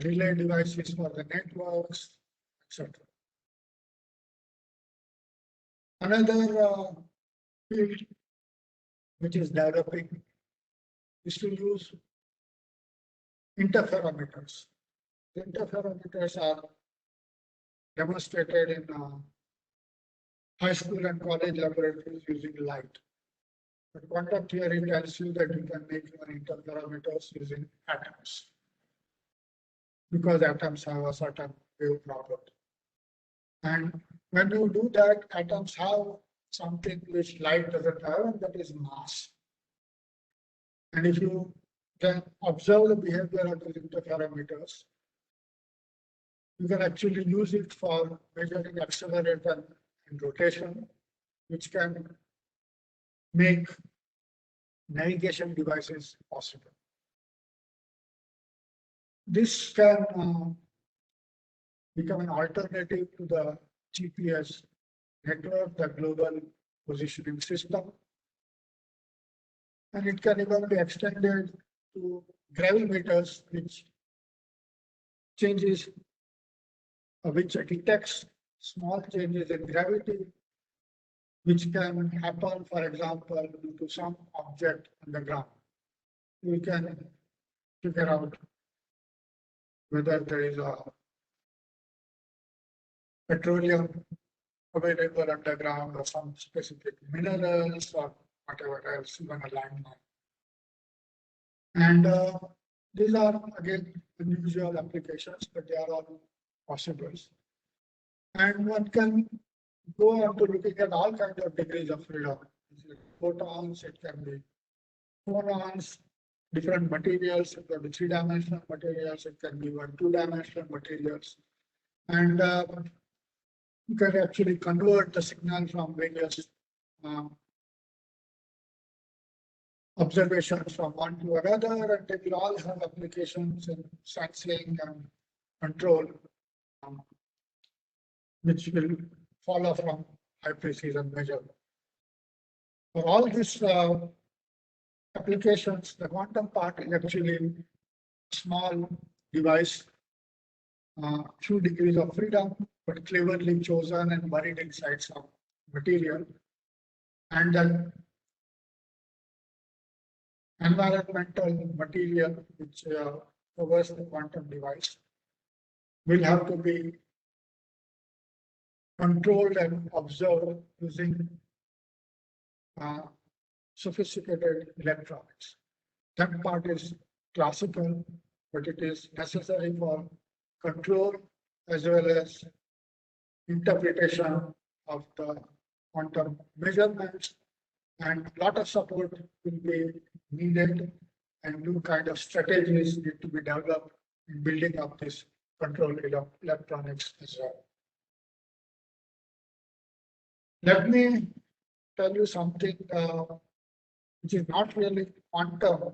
relay devices for the networks, etc. Another field which is developing is to use interferometers. The interferometers are demonstrated in high school and college laboratories using light. But quantum theory tells you that you can make your interferometers using atoms, because atoms have a certain wave property. And when you do that, atoms have something which light doesn't have, and that is mass. And if you can observe the behavior of the interferometers, you can actually use it for measuring acceleration and rotation, which can make navigation devices possible. This can become an alternative to the GPS network, the global positioning system. And it can even be extended to gravimeters, which detects small changes in gravity, which can happen, for example, to some object on the ground. We can figure out whether there is a petroleum available underground or some specific minerals or whatever else, even a landmine. And these are again unusual applications, but they are all possible. And one can go on to looking at all kinds of degrees of freedom. Photons, it can be phonons, different materials, it can be three-dimensional materials, it can be two-dimensional materials. And you can actually convert the signal from various observations from one to another, and they will all have applications in sensing and control, which will follow from high precision measurement. For all these applications, the quantum part is actually a small device, few degrees of freedom, but cleverly chosen and buried inside some material. And then environmental material which covers the quantum device will have to be controlled and observed using sophisticated electronics. That part is classical, but it is necessary for control as well as interpretation of the quantum measurements, and a lot of support will be needed, and new kind of strategies need to be developed in building up this control electronics as well. Let me tell you something which is not really quantum,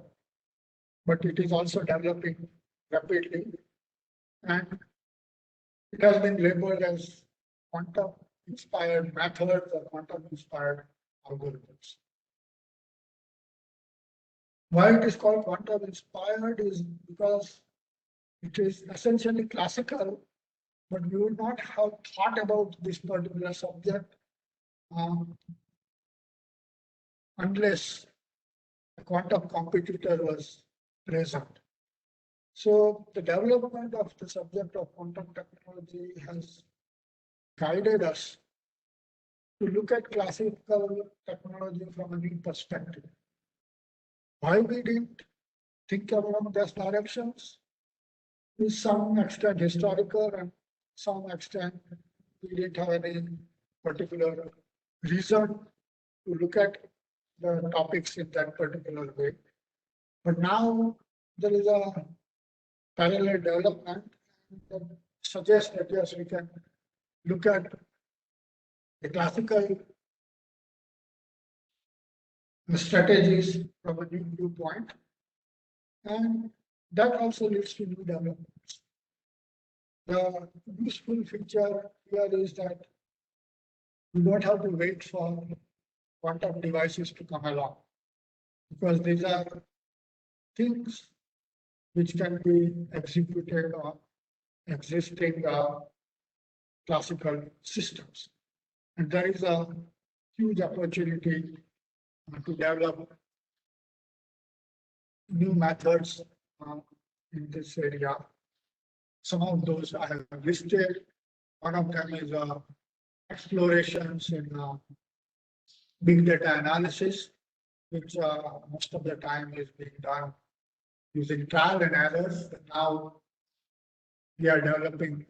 but it is also developing rapidly, and it has been labeled as quantum inspired methods or quantum inspired algorithms. Why it is called quantum inspired is because it is essentially classical, but we would not have thought about this particular subject unless a quantum competitor was present. So the development of the subject of quantum technology has guided us to look at classical technology from a new perspective. Why we didn't think about those directions is some extent historical, and some extent we didn't have any particular reason to look at the topics in that particular way. But now there is a parallel development that suggests that yes, we can look at the classical strategies from a new viewpoint, and that also leads to new developments. The useful feature here is that we don't have to wait for quantum devices to come along, because these are things which can be executed on existing classical systems. And there is a huge opportunity to develop new methods in this area. Some of those I have listed. One of them is explorations in big data analysis, which most of the time is being done using trial and errors. But now we are developing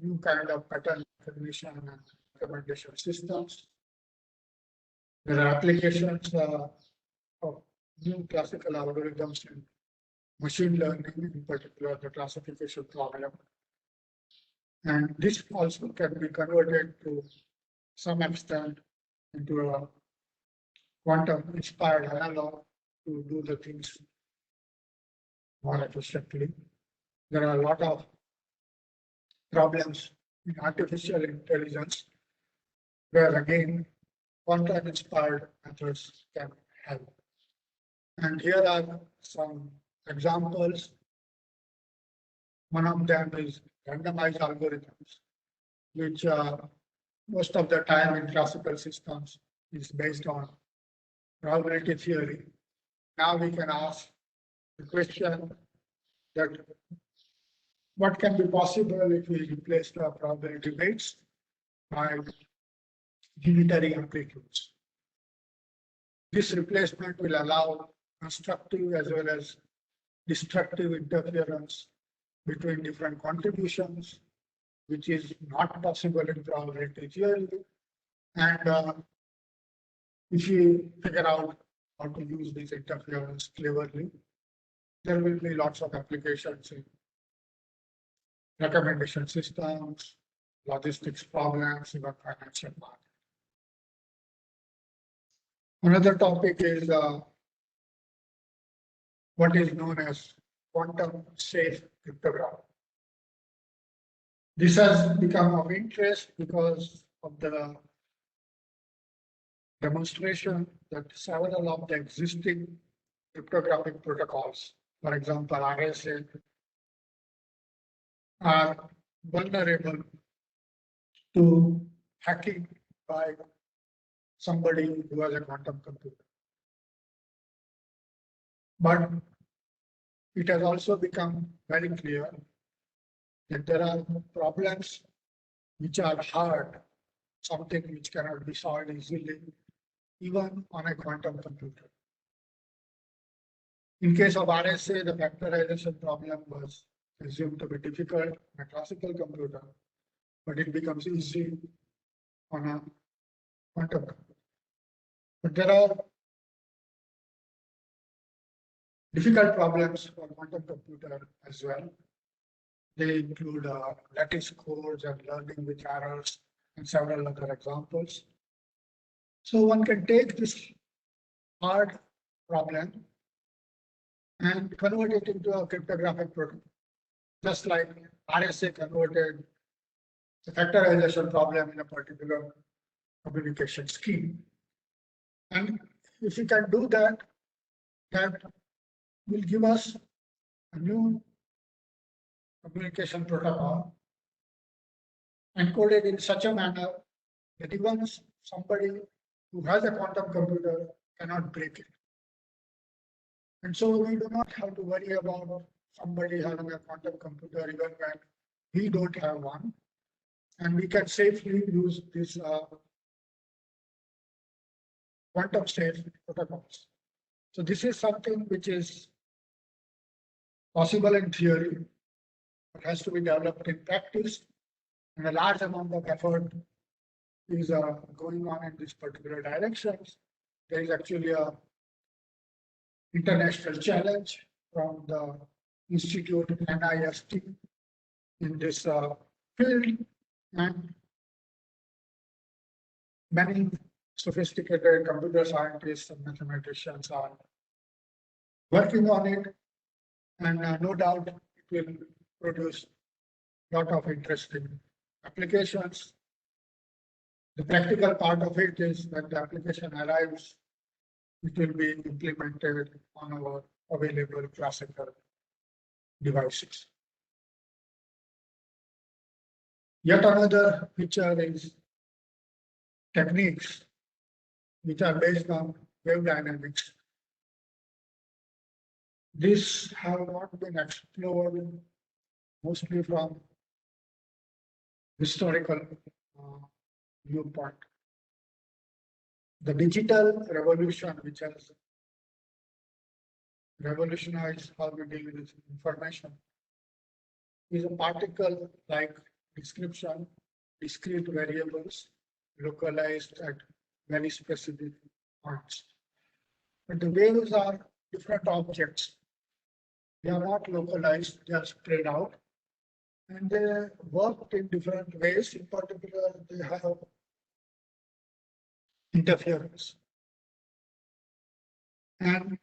new kind of pattern recognition and recommendation systems. There are applications of new classical algorithms in machine learning, in particular the classification problem. And this also can be converted to some extent into a quantum inspired analog to do the things more efficiently. There are a lot of problems in artificial intelligence where again quantum inspired methods can help. And here are some examples. One of them is randomized algorithms, which most of the time in classical systems is based on probability theory. Now we can ask the question that what can be possible if we replace the probability weights by unitary amplitudes. This replacement will allow constructive as well as destructive interference between different contributions, which is not possible in probability theory. And if you figure out how to use this interference cleverly, there will be lots of applications in recommendation systems, logistics problems, even financial market. Another topic is what is known as quantum safe cryptography. This has become of interest because of the demonstration that several of the existing cryptographic protocols, for example, RSA, are vulnerable to hacking by somebody who has a quantum computer. But it has also become very clear that there are problems which are hard, something which cannot be solved easily, even on a quantum computer. In case of RSA, the factorization problem was assumed to be difficult on a classical computer, but it becomes easy on a quantum computer. But there are difficult problems for quantum computer as well. They include lattice codes and learning with errors and several other examples. So one can take this hard problem and convert it into a cryptographic protocol, just like RSA converted the factorization problem in a particular communication scheme. And if we can do that, that will give us a new communication protocol encoded in such a manner that even somebody who has a quantum computer cannot break it. And so we do not have to worry about somebody having a quantum computer even when we don't have one. And we can safely use these quantum safe protocols. So this is something which is possible in theory, but has to be developed in practice. And a large amount of effort is going on in this particular direction. There is actually a international challenge from the Institute NIST in this field, and many sophisticated computer scientists and mathematicians are working on it, and no doubt it will produce a lot of interesting applications. The practical part of it is when the application arrives, it will be implemented on our available classical devices. Yet another feature is techniques which are based on wave dynamics. These have not been explored mostly from historical viewpoint. The digital revolution, which has revolutionized how we deal with information, is a particle-like description discrete variables localized at very specific points. But the waves are different objects. They are not localized, they are spread out. And they work in different ways. In particular, they have interference. And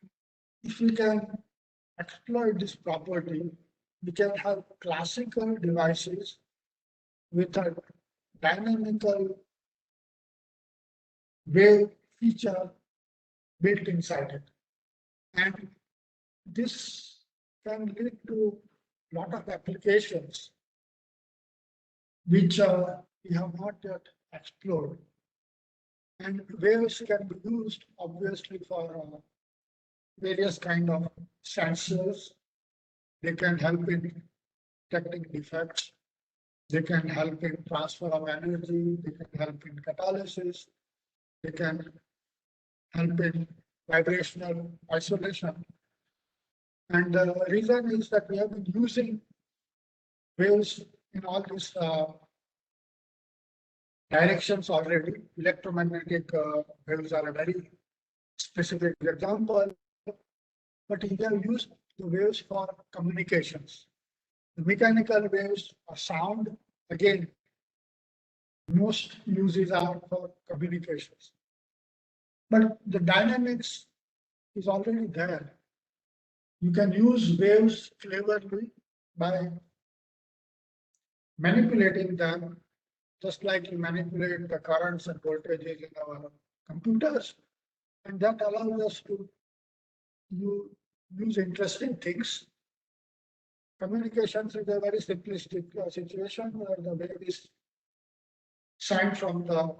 if we can exploit this property, we can have classical devices with a dynamical wave feature built inside it. And this can lead to a lot of applications which we have not yet explored. And waves can be used obviously for various kind of sensors. They can help in detecting defects. They can help in transfer of energy. They can help in catalysis. They can help in vibrational isolation. And the reason is that we have been using waves in all these directions already. Electromagnetic waves are a very specific example, but we have used the waves for communications. The mechanical waves are sound. Again, most uses are for communications. But the dynamics is already there. You can use waves cleverly by manipulating them, just like you manipulate the currents and voltages in our computers. And that allows us to use interesting things. Communications is a very simplistic situation where the wave is sent from the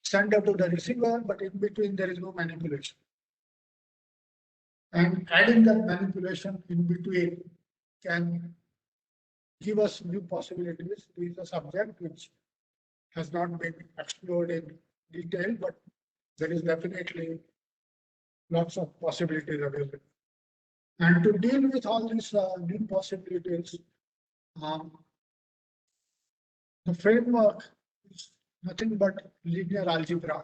sender to the receiver, but in between there is no manipulation. And adding that manipulation in between can give us new possibilities. This is a subject which has not been explored in detail, but there is definitely lots of possibilities available. And to deal with all these new possibilities, the framework is nothing but linear algebra,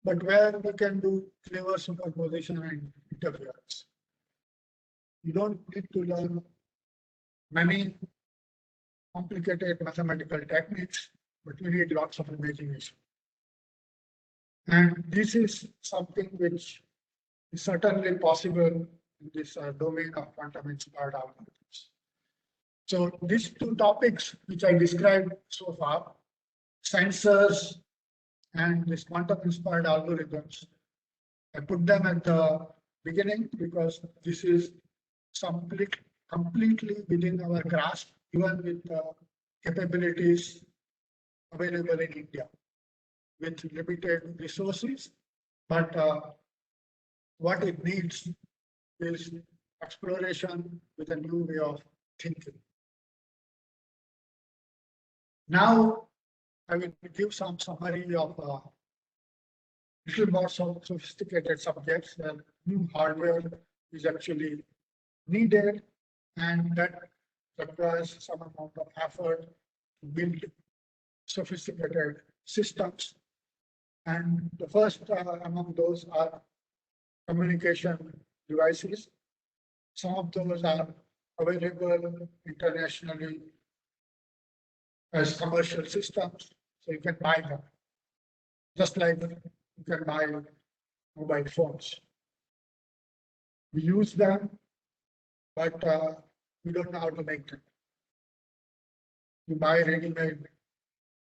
but where we can do clever superposition and interference. You don't need to learn many complicated mathematical techniques, but you need lots of imagination. And this is something which is certainly possible in this domain of quantum inspired algorithms. So these two topics which I described so far, sensors and this quantum inspired algorithms, I put them at the beginning because this is completely within our grasp, even with the capabilities available in India with limited resources. But what it needs is exploration with a new way of thinking. Now, I will give some summary of little more sophisticated subjects where new hardware is actually needed, and that requires some amount of effort to build sophisticated systems. And the first among those are communication devices. Some of those are available internationally as commercial systems, so you can buy them, just like you can buy mobile phones. We use them, but we don't know how to make them. You buy ready-made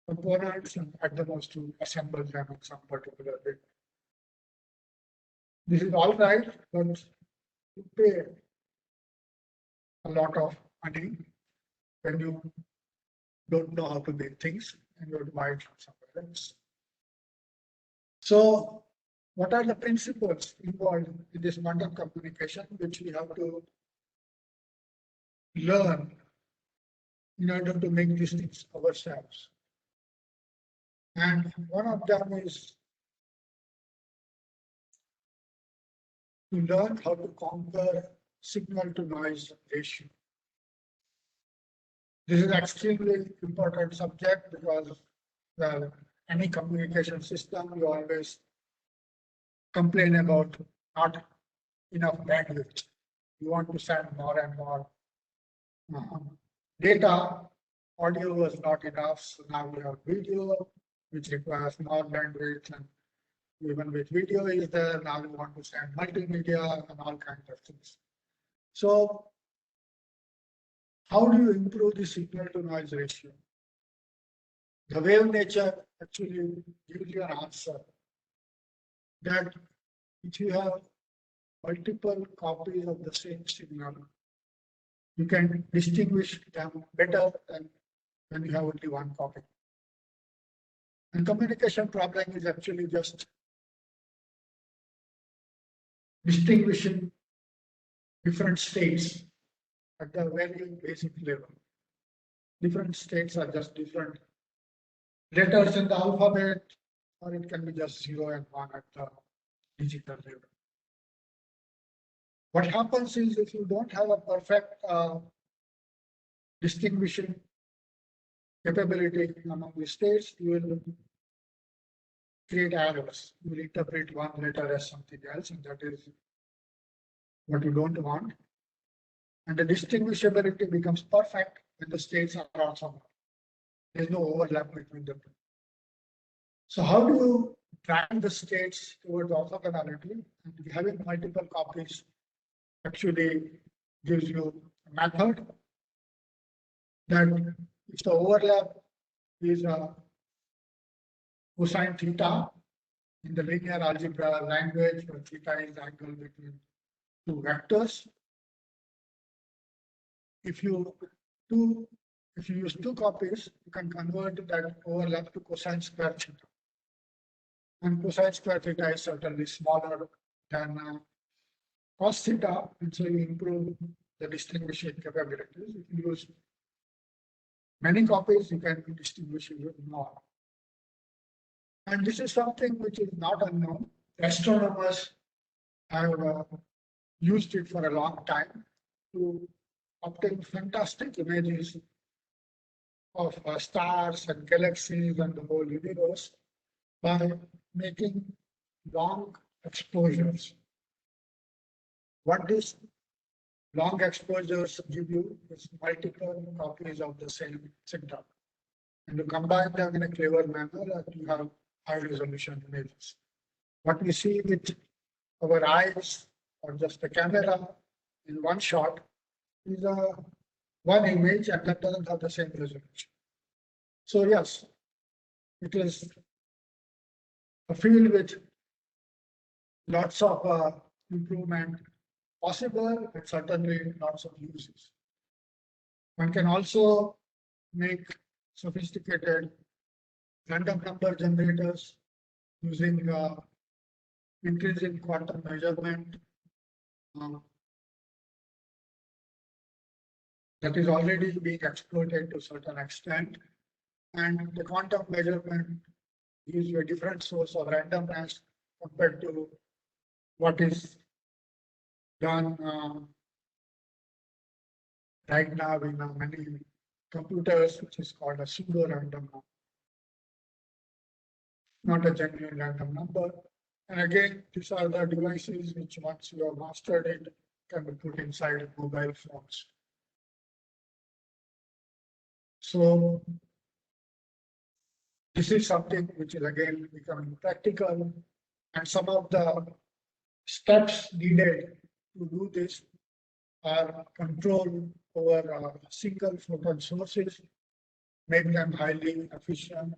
components and at the most to assemble them in some particular way. This is all right, but you pay a lot of money when you don't know how to make things and you have to buy it from somewhere else. So what are the principles involved in this quantum communication, which we have to learn in order to make these things ourselves? And one of them is to learn how to conquer signal to noise ratio. This is extremely important subject because any communication system, you always complain about not enough bandwidth. You want to send more and more data. Audio was not enough, so now we have video, which requires more bandwidth, and even with video is there, now we want to send multimedia and all kinds of things. So how do you improve the signal to noise ratio? The wave nature actually gives you an answer that if you have multiple copies of the same signal, you can distinguish them better than when you have only one copy. And communication problem is actually just distinguishing different states at the very basic level. Different states are just different letters in the alphabet, or it can be just 0 and 1 at the digital level. What happens is if you don't have a perfect distinguishing capability among the states, you will create errors. You will interpret one letter as something else, and that is what you don't want. And the distinguishability becomes perfect when the states are also. There's no overlap between them. So how do you track the states towards orthogonality? And having multiple copies actually gives you a method that if the overlap is cosine theta in the linear algebra language, where theta is the angle between two vectors. If you use two copies, you can convert that overlap to cosine square theta. And cosine square theta is certainly smaller than cos theta, and so you improve the distinguishing capabilities. If you use many copies, you can distinguish even more. And this is something which is not unknown. Astronomers have used it for a long time to obtain fantastic images of stars and galaxies and the whole universe by making long exposures. What these long exposures give you is multiple copies of the same signal. And you combine them in a clever manner, and you have high resolution images. What we see with our eyes or just a camera in one shot is one image, and that doesn't have the same resolution. So yes, it is a field with lots of improvement possible, but certainly lots of uses. One can also make sophisticated random number generators using increase in quantum measurement that is already being exploited to a certain extent. And the quantum measurement gives you a different source of randomness compared to what is done right now in many computers, which is called a pseudo-random number, not a genuine random number. And again, these are the devices which, once you have mastered it, can be put inside mobile phones. So this is something which is again becoming practical, and some of the steps needed to do this are control over single photon sources, make them highly efficient,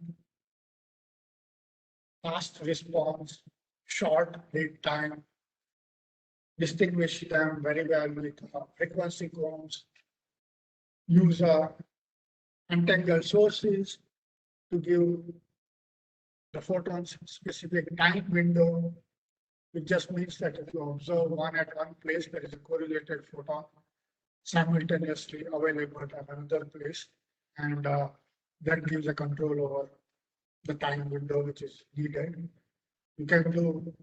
fast response, short lead time, distinguish them very well with frequency cones, use entangled sources to give the photons specific time window. It just means that if you observe one at one place, there is a correlated photon simultaneously available at another place, and that gives a control over the time window which is needed. You can do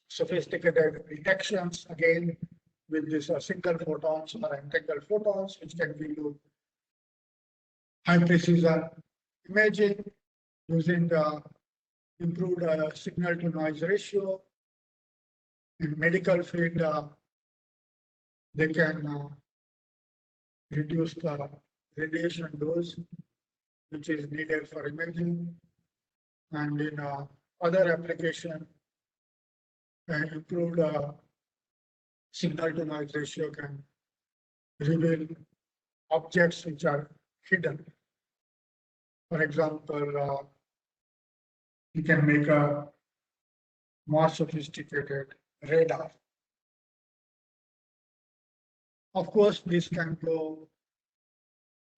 sophisticated detections again with this single photons or entangled photons, which can give you high precision imaging using the improved signal to noise ratio. In medical field, they can reduce the radiation dose which is needed for imaging, and in other application, improved signal to noise ratio can reveal objects which are hidden. For example, you can make a more sophisticated radar. Of course, this can go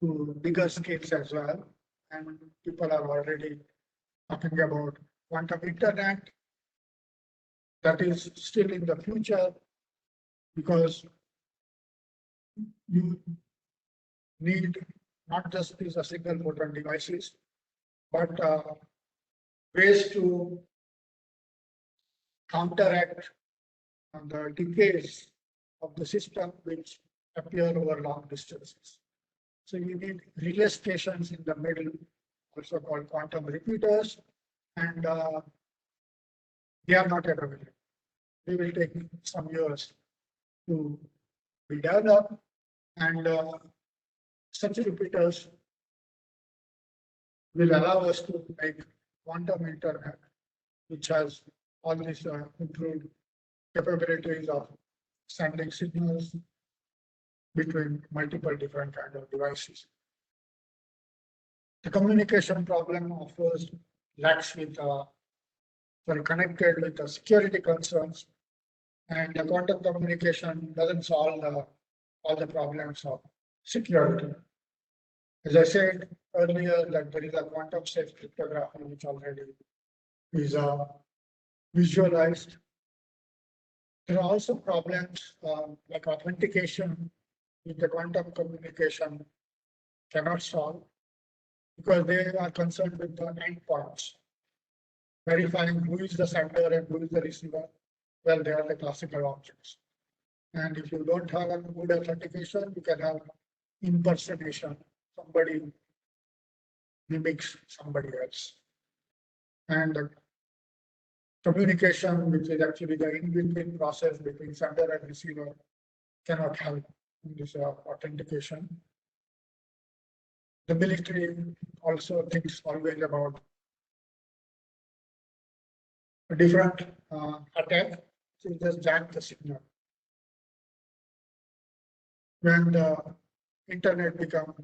to bigger scales as well, and people are already talking about quantum internet. That is still in the future because you need not just these single photon devices, but ways to counteract the decays of the system which appear over long distances. So you need relay stations in the middle, also called quantum repeaters, and they are not available. They will take some years to be developed, and such repeaters will allow us to make quantum internet, which has all these improved capabilities of sending signals between multiple different kind of devices. The communication problem offers lacks with connected with the security concerns, and the quantum communication doesn't solve all the problems of security. As I said earlier, that there is a quantum safe cryptography which already is visualized. There are also problems like authentication with the quantum communication cannot solve because they are concerned with the endpoints, verifying who is the sender and who is the receiver. Well, they are the classical objects. And if you don't have a good authentication, you can have impersonation. Somebody mimics somebody else. And communication, which is actually the in-between process between sender and receiver, cannot help in this authentication. The military also thinks always about a different attack to just jack the signal. When the internet becomes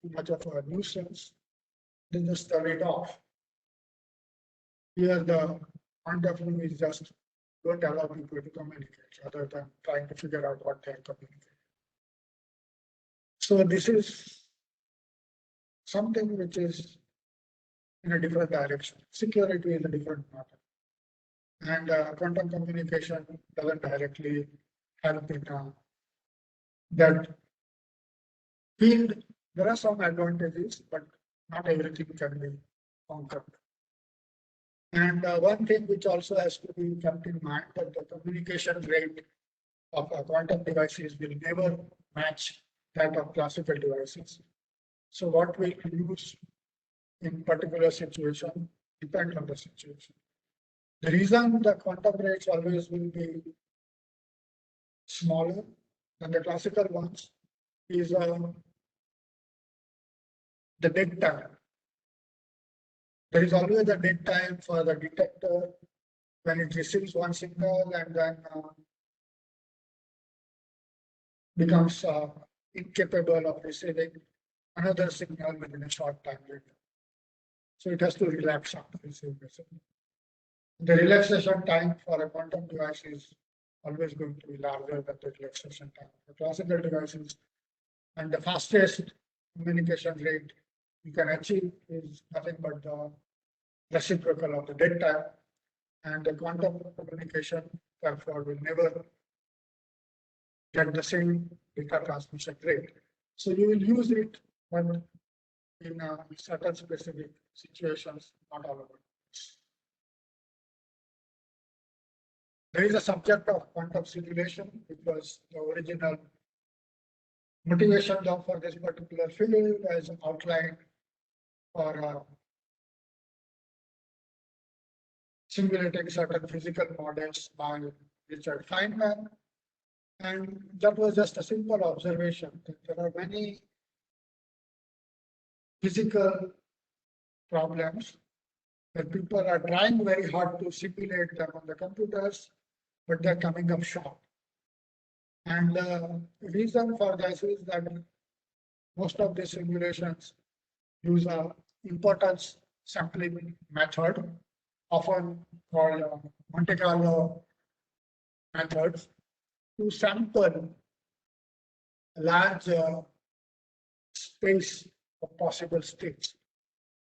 too much of a nuisance, they just turn it off. Here the point of view is just don't allow people to communicate rather than trying to figure out what they are communicating. So this is something which is in a different direction. Security is a different matter. And quantum communication doesn't directly help in that field. There are some advantages, but not everything can be conquered. And one thing which also has to be kept in mind that the communication rate of quantum devices will never match that of classical devices. So what we use in particular situation depends on the situation. The reason the quantum rates always will be smaller than the classical ones is the dead time. There is always a dead time for the detector when it receives one signal and then becomes incapable of receiving another signal within a short time later. So it has to relapse after receiving the signal. The relaxation time for a quantum device is always going to be larger than the relaxation time for classical devices. And the fastest communication rate you can achieve is nothing but the reciprocal of the dead time. And the quantum communication, therefore, will never get the same data transmission rate. So you will use it, but in certain specific situations, not all of it. There is a subject of quantum simulation, which was the original motivation for this particular field as outlined for simulating certain physical models by Richard Feynman. And that was just a simple observation that there are many physical problems that people are trying very hard to simulate them on the computers, but they're coming up short. And the reason for this is that most of the simulations use a importance sampling method, often called Monte Carlo methods, to sample a large space of possible states.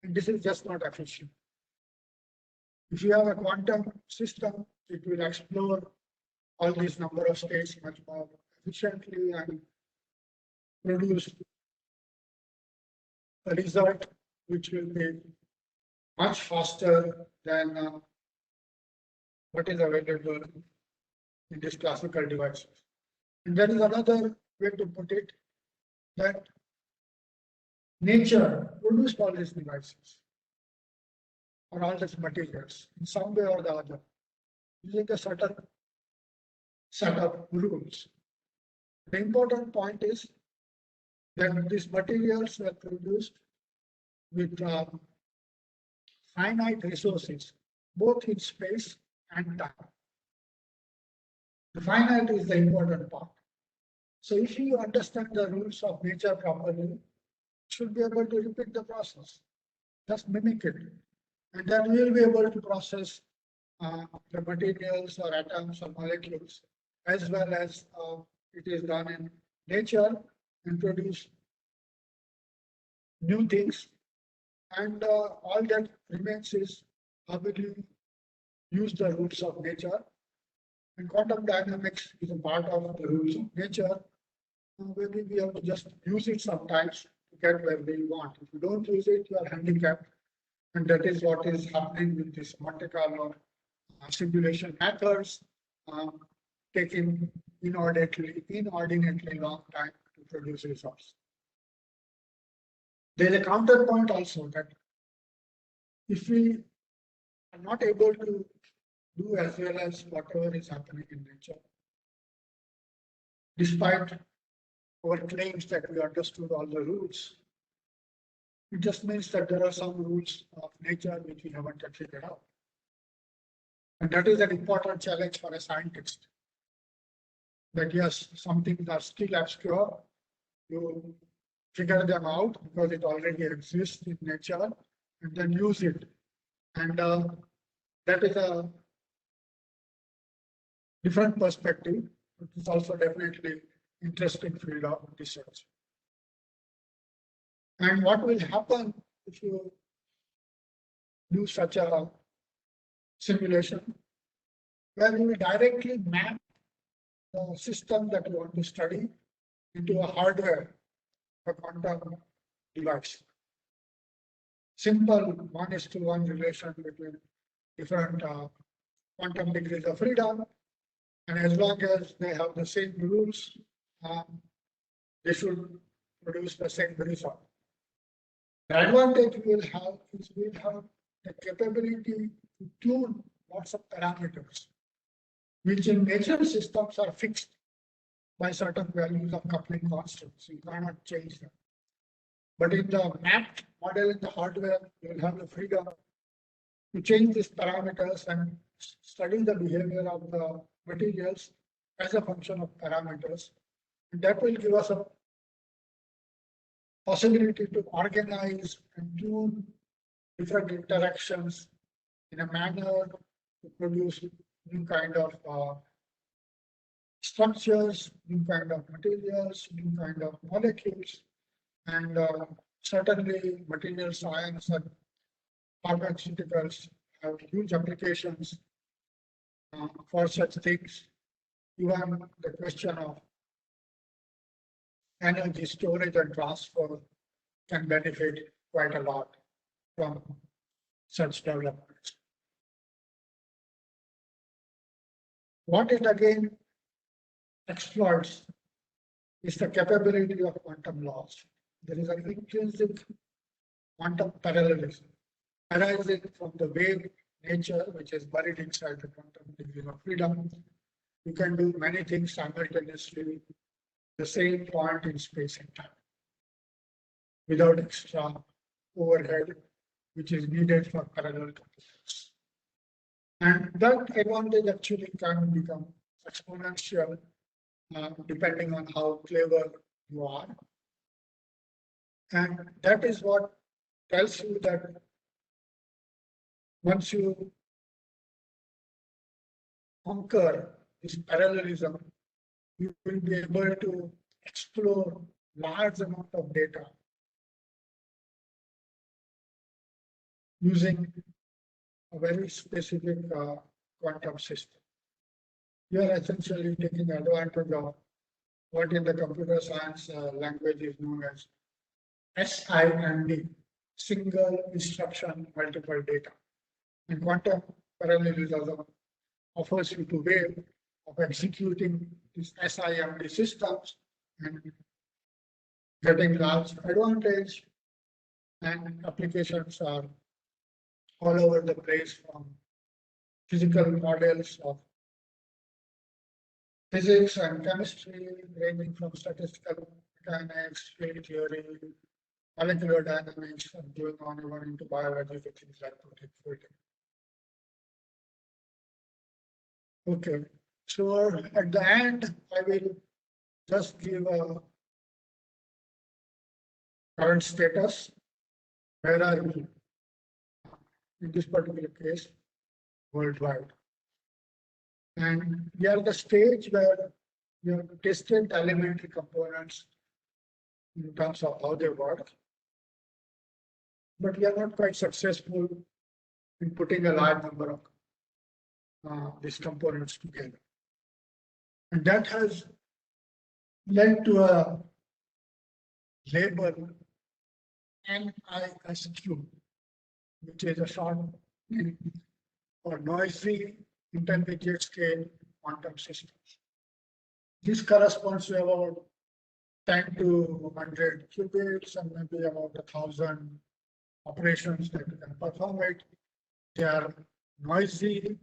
And this is just not efficient. If you have a quantum system, it will explore all these number of states much more efficiently and produce a result which will be much faster than what is available in these classical devices. And there is another way to put it, that nature produced all these devices or all these materials in some way or the other, using a certain set of rules. The important point is that these materials were produced with finite resources, both in space and time. The finite is the important part. So if you understand the rules of nature properly, you should be able to repeat the process, just mimic it. And then we will be able to process the materials or atoms or molecules as well as it is done in nature and produce new things. And all that remains is how will you use the rules of nature. And quantum dynamics is a part of the rules of nature. Maybe we have to just use it sometimes to get where we want. If you don't use it, you are handicapped. And that is what is happening with this Monte Carlo simulation methods, taking inordinately long time to produce results. There is a counterpoint also that if we are not able to do as well as whatever is happening in nature, despite our claims that we understood all the rules, it just means that there are some rules of nature which we haven't figured out. And that is an important challenge for a scientist. That yes, some things are still obscure. You figure them out because it already exists in nature and then use it. And that is a different perspective. It is also definitely interesting field of research. And what will happen if you do such a simulation, where you will directly map the system that you want to study into a hardware, a quantum device. Simple 1:1 relation between different quantum degrees of freedom. And as long as they have the same rules, they should produce the same result. The advantage we will have is we will have the capability to tune lots of parameters, which in natural systems are fixed by certain values of coupling constants. You cannot change them. But in the mapped model in the hardware, you will have the freedom to change these parameters and study the behavior of the materials as a function of parameters. And that will give us a possibility to organize and tune different interactions in a manner to produce new kind of structures, new kind of materials, new kind of molecules, and certainly material science and pharmaceuticals have huge applications for such things. Even the question of energy storage and transfer can benefit quite a lot from such developments. What it again exploits is the capability of quantum laws. There is an intrinsic quantum parallelism arising from the wave nature, which is buried inside the quantum degree of freedom. You can do many things simultaneously, the same point in space and time, without extra overhead, which is needed for parallel computers. And that advantage actually can become exponential depending on how clever you are. And that is what tells you that once you conquer this parallelism, you will be able to explore large amount of data using a very specific quantum system. You are essentially taking advantage of what in the computer science language is known as SIMD, single instruction multiple data. And quantum parallelism offers you the way of executing these SIMD systems and getting large advantage, and applications are all over the place, from physical models of physics and chemistry, ranging from statistical mechanics, field theory, molecular dynamics, and going on even into biology, things like protein folding. Okay, so at the end, I will just give a current status. Where are we in this particular case worldwide? And we are at the stage where we have tested elementary components in terms of how they work, but we are not quite successful in putting a large number of these components together. And that has led to a label NISQ, which is a short name for noisy intermediate scale quantum systems. This corresponds to about 10 to 100 qubits and maybe about 1,000 operations that you can perform it. They are noisy,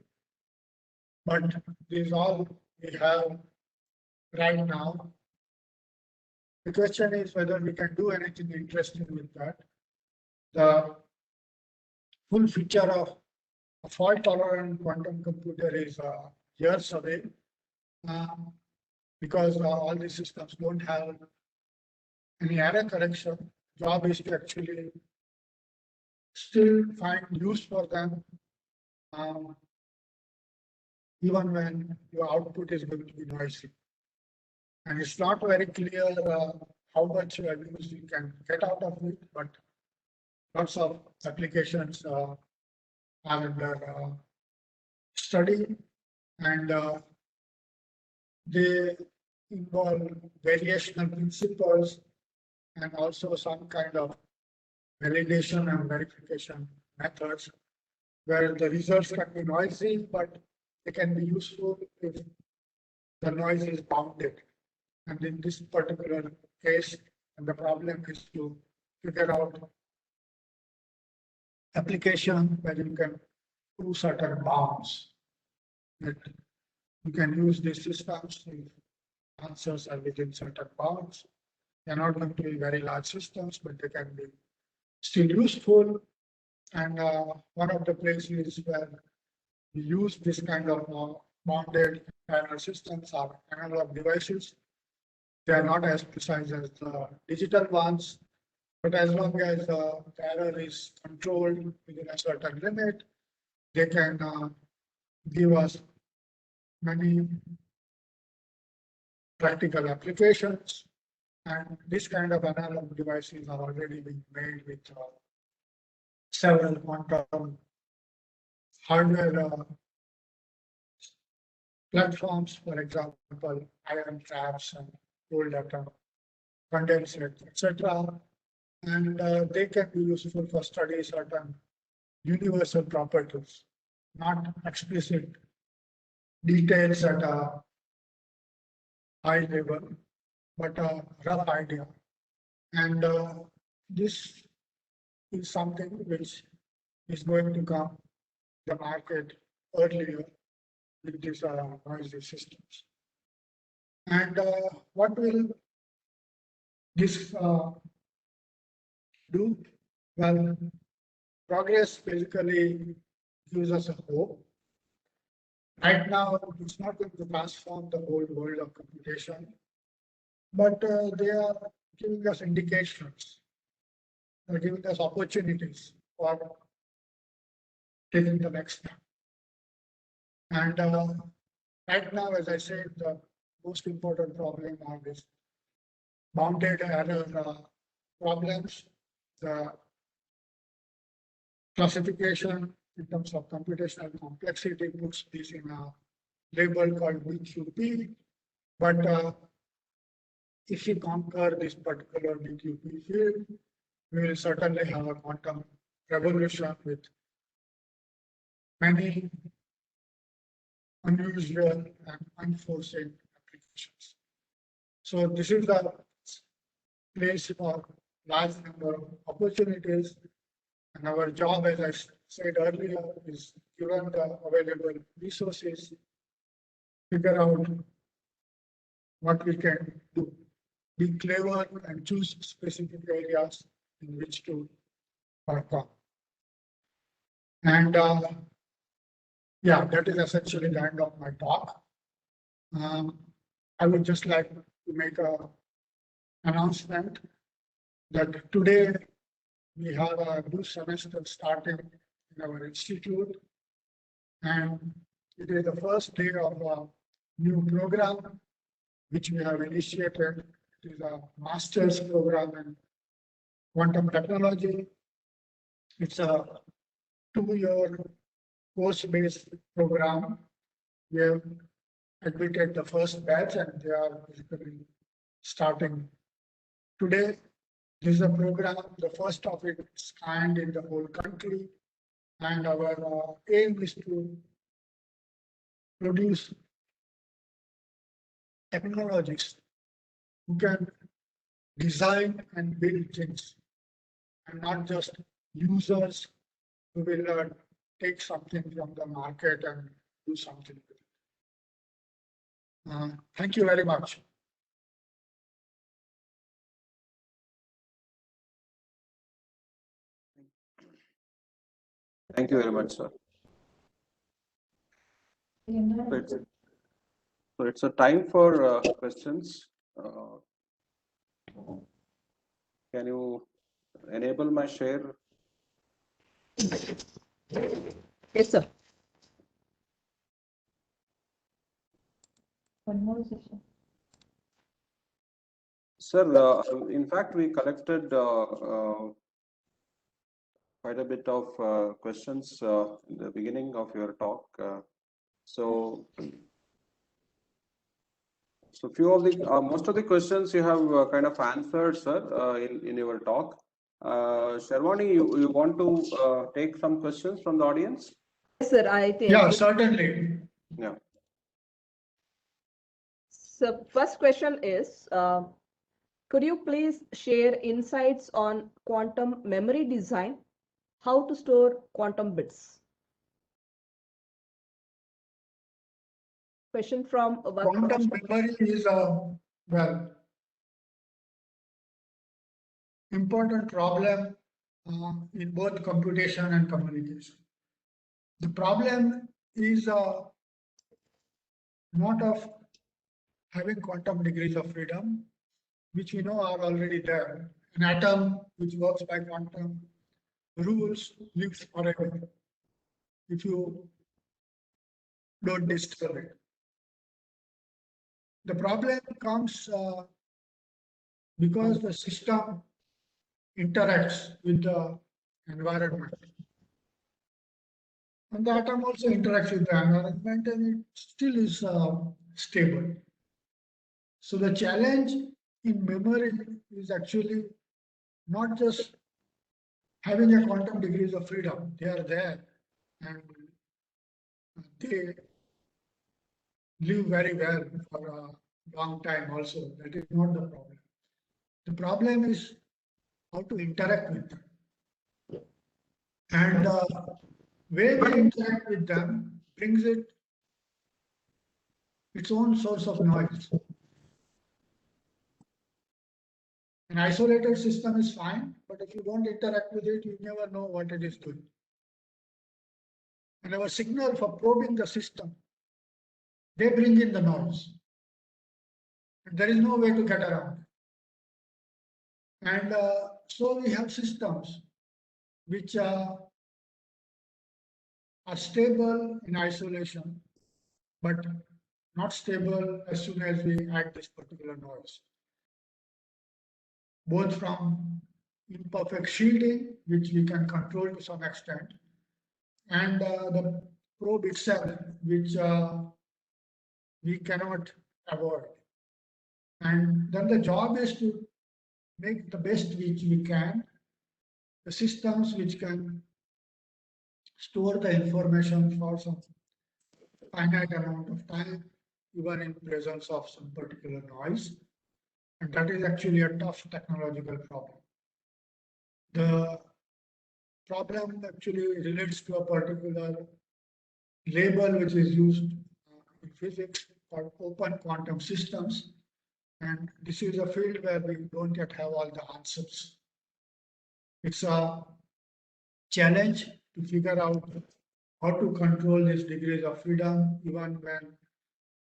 but these all we have right now. The question is whether we can do anything interesting with that. The full feature of a fault-tolerant quantum computer is years away, because all these systems don't have any error correction. Job is to actually still find use for them, even when your output is going to be noisy. And it's not very clear how much use you can get out of it, but lots of applications are under study, and they involve variational principles and also some kind of validation and verification methods, where the results can be noisy, but they can be useful if the noise is bounded. And in this particular case, and the problem is to figure out application where you can do certain bounds, that you can use these systems if answers are within certain bounds. They're not going to be very large systems, but they can be still useful. And one of the places where we use this kind of bounded error systems are analog devices. They are not as precise as the digital ones, but as long as the error is controlled within a certain limit, they can give us many practical applications. And this kind of analog devices are already being made with several quantum hardware platforms, for example, ion traps and cold atom condensate, etc. And they can be useful for study certain universal properties, not explicit details at a high level, but a rough idea. And this is something which is going to come the market earlier with these noisy systems. And what will this do? Well, progress basically gives us a hope. Right now, it's not going to transform the whole world of computation, but they are giving us indications, they're giving us opportunities for taking the next step. And right now, as I said, the most important problem are these bounded error problems, the classification in terms of computational complexity puts this in a label called BQP. But if we conquer this particular BQP field, we will certainly have a quantum revolution with many unusual and unforeseen applications. So this is the place for large number of opportunities. And our job, as I said earlier, is given the available resources, figure out what we can do, be clever and choose specific areas in which to work on. And yeah, that is essentially the end of my talk. I would just like to make an announcement that today we have a new semester starting in our institute, and it is the first day of a new program which we have initiated. It is a master's program in quantum technology. It's a 2-year course-based program. We have admitted the first batch and they are basically starting today. This is a program, the first of its kind in the whole country, and our aim is to produce technologists who can design and build things, and not just users who will take something from the market and do something with it. Thank you very much. Thank you very much, sir. So it's a time for questions. Can you enable my share? Yes, sir. One more session. Sir, in fact, we collected quite a bit of questions in the beginning of your talk. So few of the most of the questions you have kind of answered, sir, in your talk. Sharwani, you want to take some questions from the audience? Yes, sir. I think. Yeah, certainly. Yeah. So first question is, could you please share insights on quantum memory design? How to store quantum bits? Question from Quantum memory is a, well, important problem in both computation and communication. The problem is not of having quantum degrees of freedom, which we know are already there. An atom which works by quantum rules lives forever if you don't disturb it. The problem comes because the system interacts with the environment. And the atom also interacts with the environment and it still is stable. So the challenge in memory is actually not just having a quantum degrees of freedom. They are there and they live very well for a long time also. That is not the problem. The problem is how to interact with them. And the way we interact with them brings its own source of noise. An isolated system is fine, but if you don't interact with it, you never know what it is doing. And our signal for probing the system, they bring in the noise. And there is no way to get around. And so we have systems which are stable in isolation, but not stable as soon as we add this particular noise. Both from imperfect shielding, which we can control to some extent, and the probe itself, which we cannot avoid. And then the job is to make the best which we can, the systems which can store the information for some finite amount of time, even in presence of some particular noise. And that is actually a tough technological problem. The problem actually relates to a particular label which is used in physics called open quantum systems. And this is a field where we don't yet have all the answers. It's a challenge to figure out how to control these degrees of freedom, even when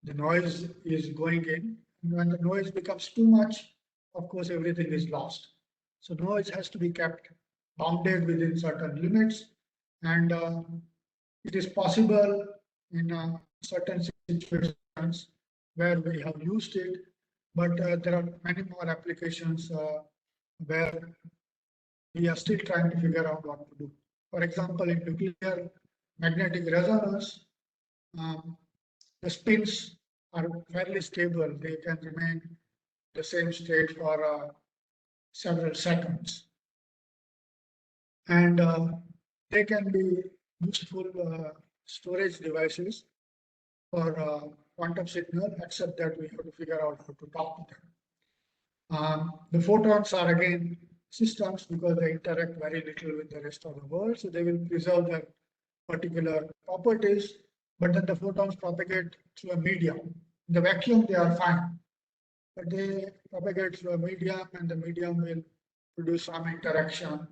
the noise is going in. And when the noise becomes too much, of course, everything is lost. So noise has to be kept bounded within certain limits. And it is possible in certain situations where we have used it, but there are many more applications where we are still trying to figure out what to do. For example, in nuclear magnetic resonance, the spins are fairly stable. They can remain the same state for several seconds. And they can be useful storage devices for quantum signal, except that we have to figure out how to talk to them. The photons are again systems because they interact very little with the rest of the world, so they will preserve their particular properties, but then the photons propagate through a medium. In the vacuum, they are fine, but they propagate through a medium, and the medium will produce some interaction,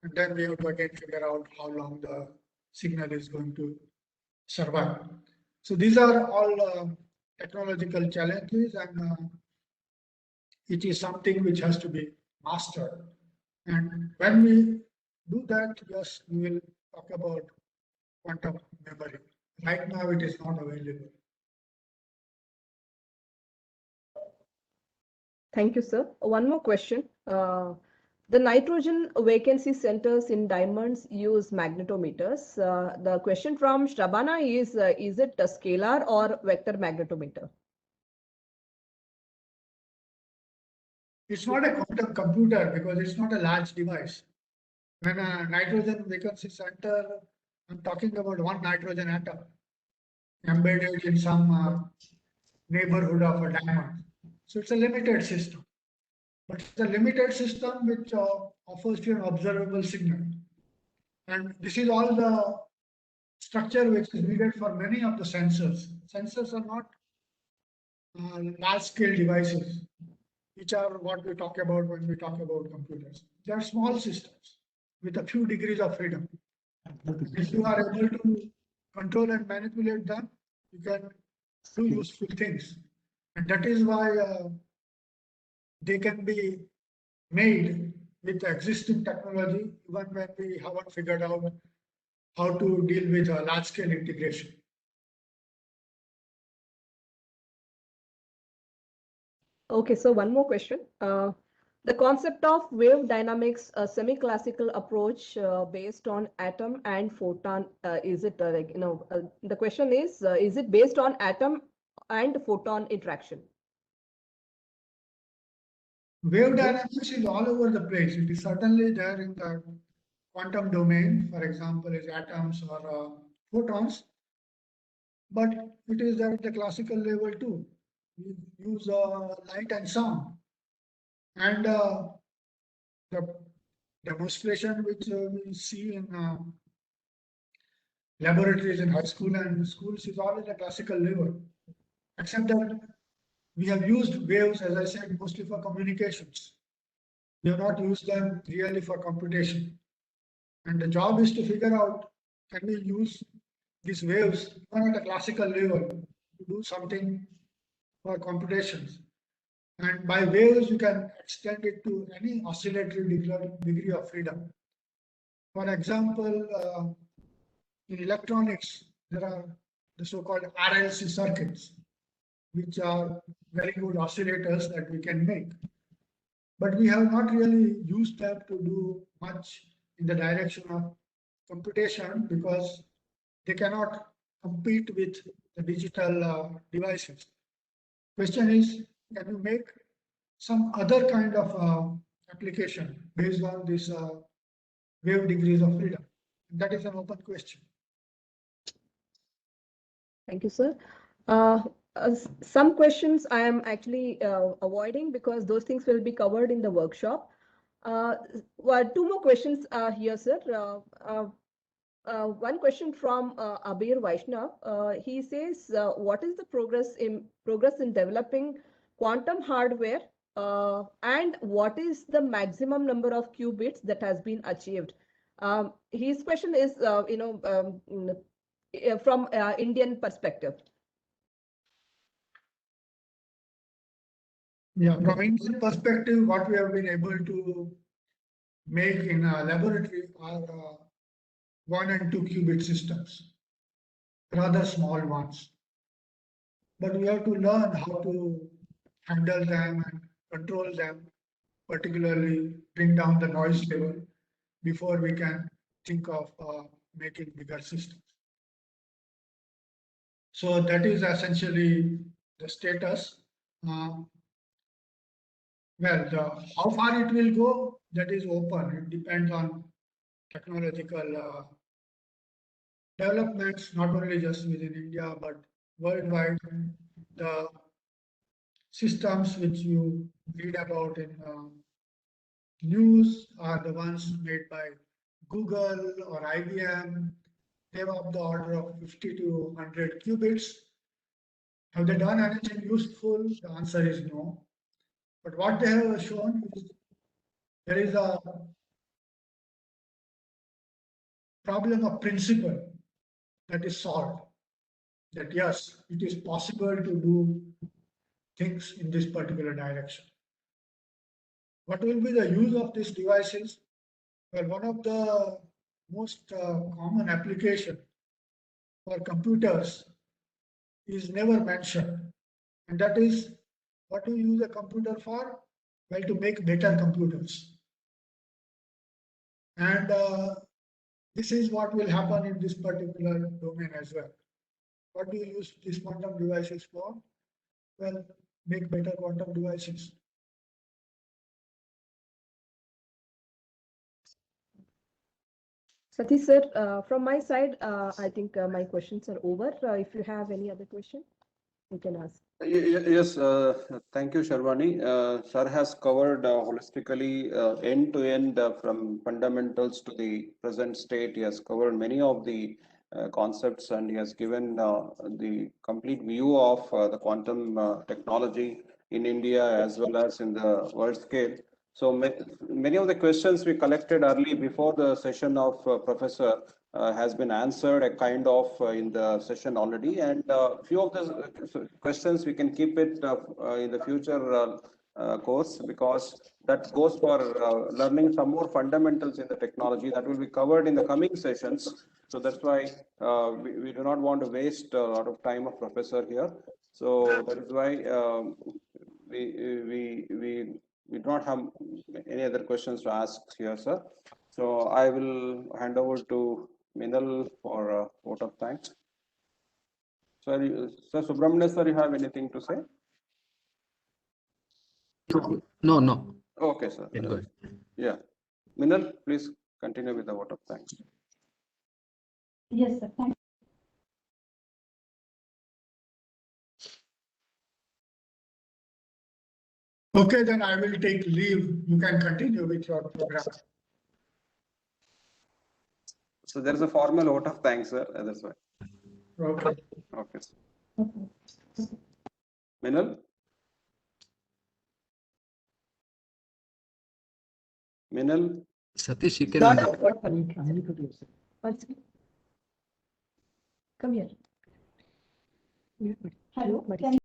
and then we have to again figure out how long the signal is going to survive. So these are all technological challenges, and it is something which has to be mastered. And when we do that, yes, we will talk about quantum memory. Right now, it is not available. Thank you, sir. One more question. The nitrogen vacancy centers in diamonds use magnetometers. The question from Shrabana is it a scalar or vector magnetometer? It's not a quantum computer because it's not a large device. When a nitrogen vacancy center, I'm talking about one nitrogen atom embedded in some neighborhood of a diamond. So it's a limited system. But it's a limited system which offers you an observable signal. And this is all the structure which is needed for many of the sensors. Sensors are not large-scale devices, which are what we talk about when we talk about computers. They are small systems with a few degrees of freedom. If you are able to control and manipulate them, you can do useful things. And that is why they can be made with existing technology, even when we haven't figured out how to deal with a large-scale integration. Okay, so one more question. The concept of wave dynamics, a semi-classical approach based on atom and photon, is it the question is it based on atom and photon interaction? Wave dynamics is all over the place. It is certainly there in the quantum domain, for example, is atoms or photons, but it is there at the classical level too. We use light and sound. And the demonstration which we see in laboratories in high school and schools is all at a classical level, except that we have used waves, as I said, mostly for communications. We have not used them really for computation. And the job is to figure out, can we use these waves even at a classical level to do something for computations. And by waves, you can extend it to any oscillatory degree of freedom. For example, in electronics, there are the so-called RLC circuits, which are very good oscillators that we can make. But we have not really used them to do much in the direction of computation because they cannot compete with the digital devices. Question is, can you make some other kind of application based on this wave degrees of freedom? That is an open question. Thank you, sir. Some questions I am actually avoiding because those things will be covered in the workshop. Well, two more questions here, sir. One question from Abir Vaishnav. He says, what is the progress in developing quantum hardware and what is the maximum number of qubits that has been achieved? His question is, from Indian perspective. Yeah, from Indian perspective, what we have been able to make in a laboratory are 1 and 2 qubit systems, rather small ones. But we have to learn how to handle them and control them, particularly bring down the noise level before we can think of making bigger systems. So that is essentially the status. Well, how far it will go, that is open. It depends on technological developments, not only just within India, but worldwide. The systems which you read about in news are the ones made by Google or IBM. They have of the order of 50 to 100 qubits. Have they done anything useful? The answer is no. But what they have shown is there is a problem of principle that is solved. That yes, it is possible to do things in this particular direction. What will be the use of these devices? Well, one of the most common application for computers is never mentioned. And that is, what do you use a computer for? Well, to make better computers. And this is what will happen in this particular domain as well. What do you use these quantum devices for? Well, make better quantum devices. Satish sir, from my side, I think my questions are over. If you have any other question, you can ask. Yes, thank you, Sharwani. Sir has covered holistically end to end from fundamentals to the present state. He has covered many of the concepts and he has given the complete view of the quantum technology in India as well as in the world scale. So many of the questions we collected early before the session of Professor has been answered a kind of in the session already, and few of the questions we can keep it in the future course, because that goes for learning some more fundamentals in the technology that will be covered in the coming sessions. So that's why we do not want to waste a lot of time of Professor here. So that is why we do not have any other questions to ask here, sir. So I will hand over to Minal for a vote of thanks. Sir, Subramanian sir, you have anything to say? No. Okay, sir. Yeah. Minal, please continue with the vote of thanks. Yes, sir. Thank you. Okay, then I will take leave. You can continue with your program. So there is a formal vote of thanks, sir. That's why. Okay. Okay. Minal? Minal? Satish, you can. Not unmute. award for me. One second. Come here. Hello, can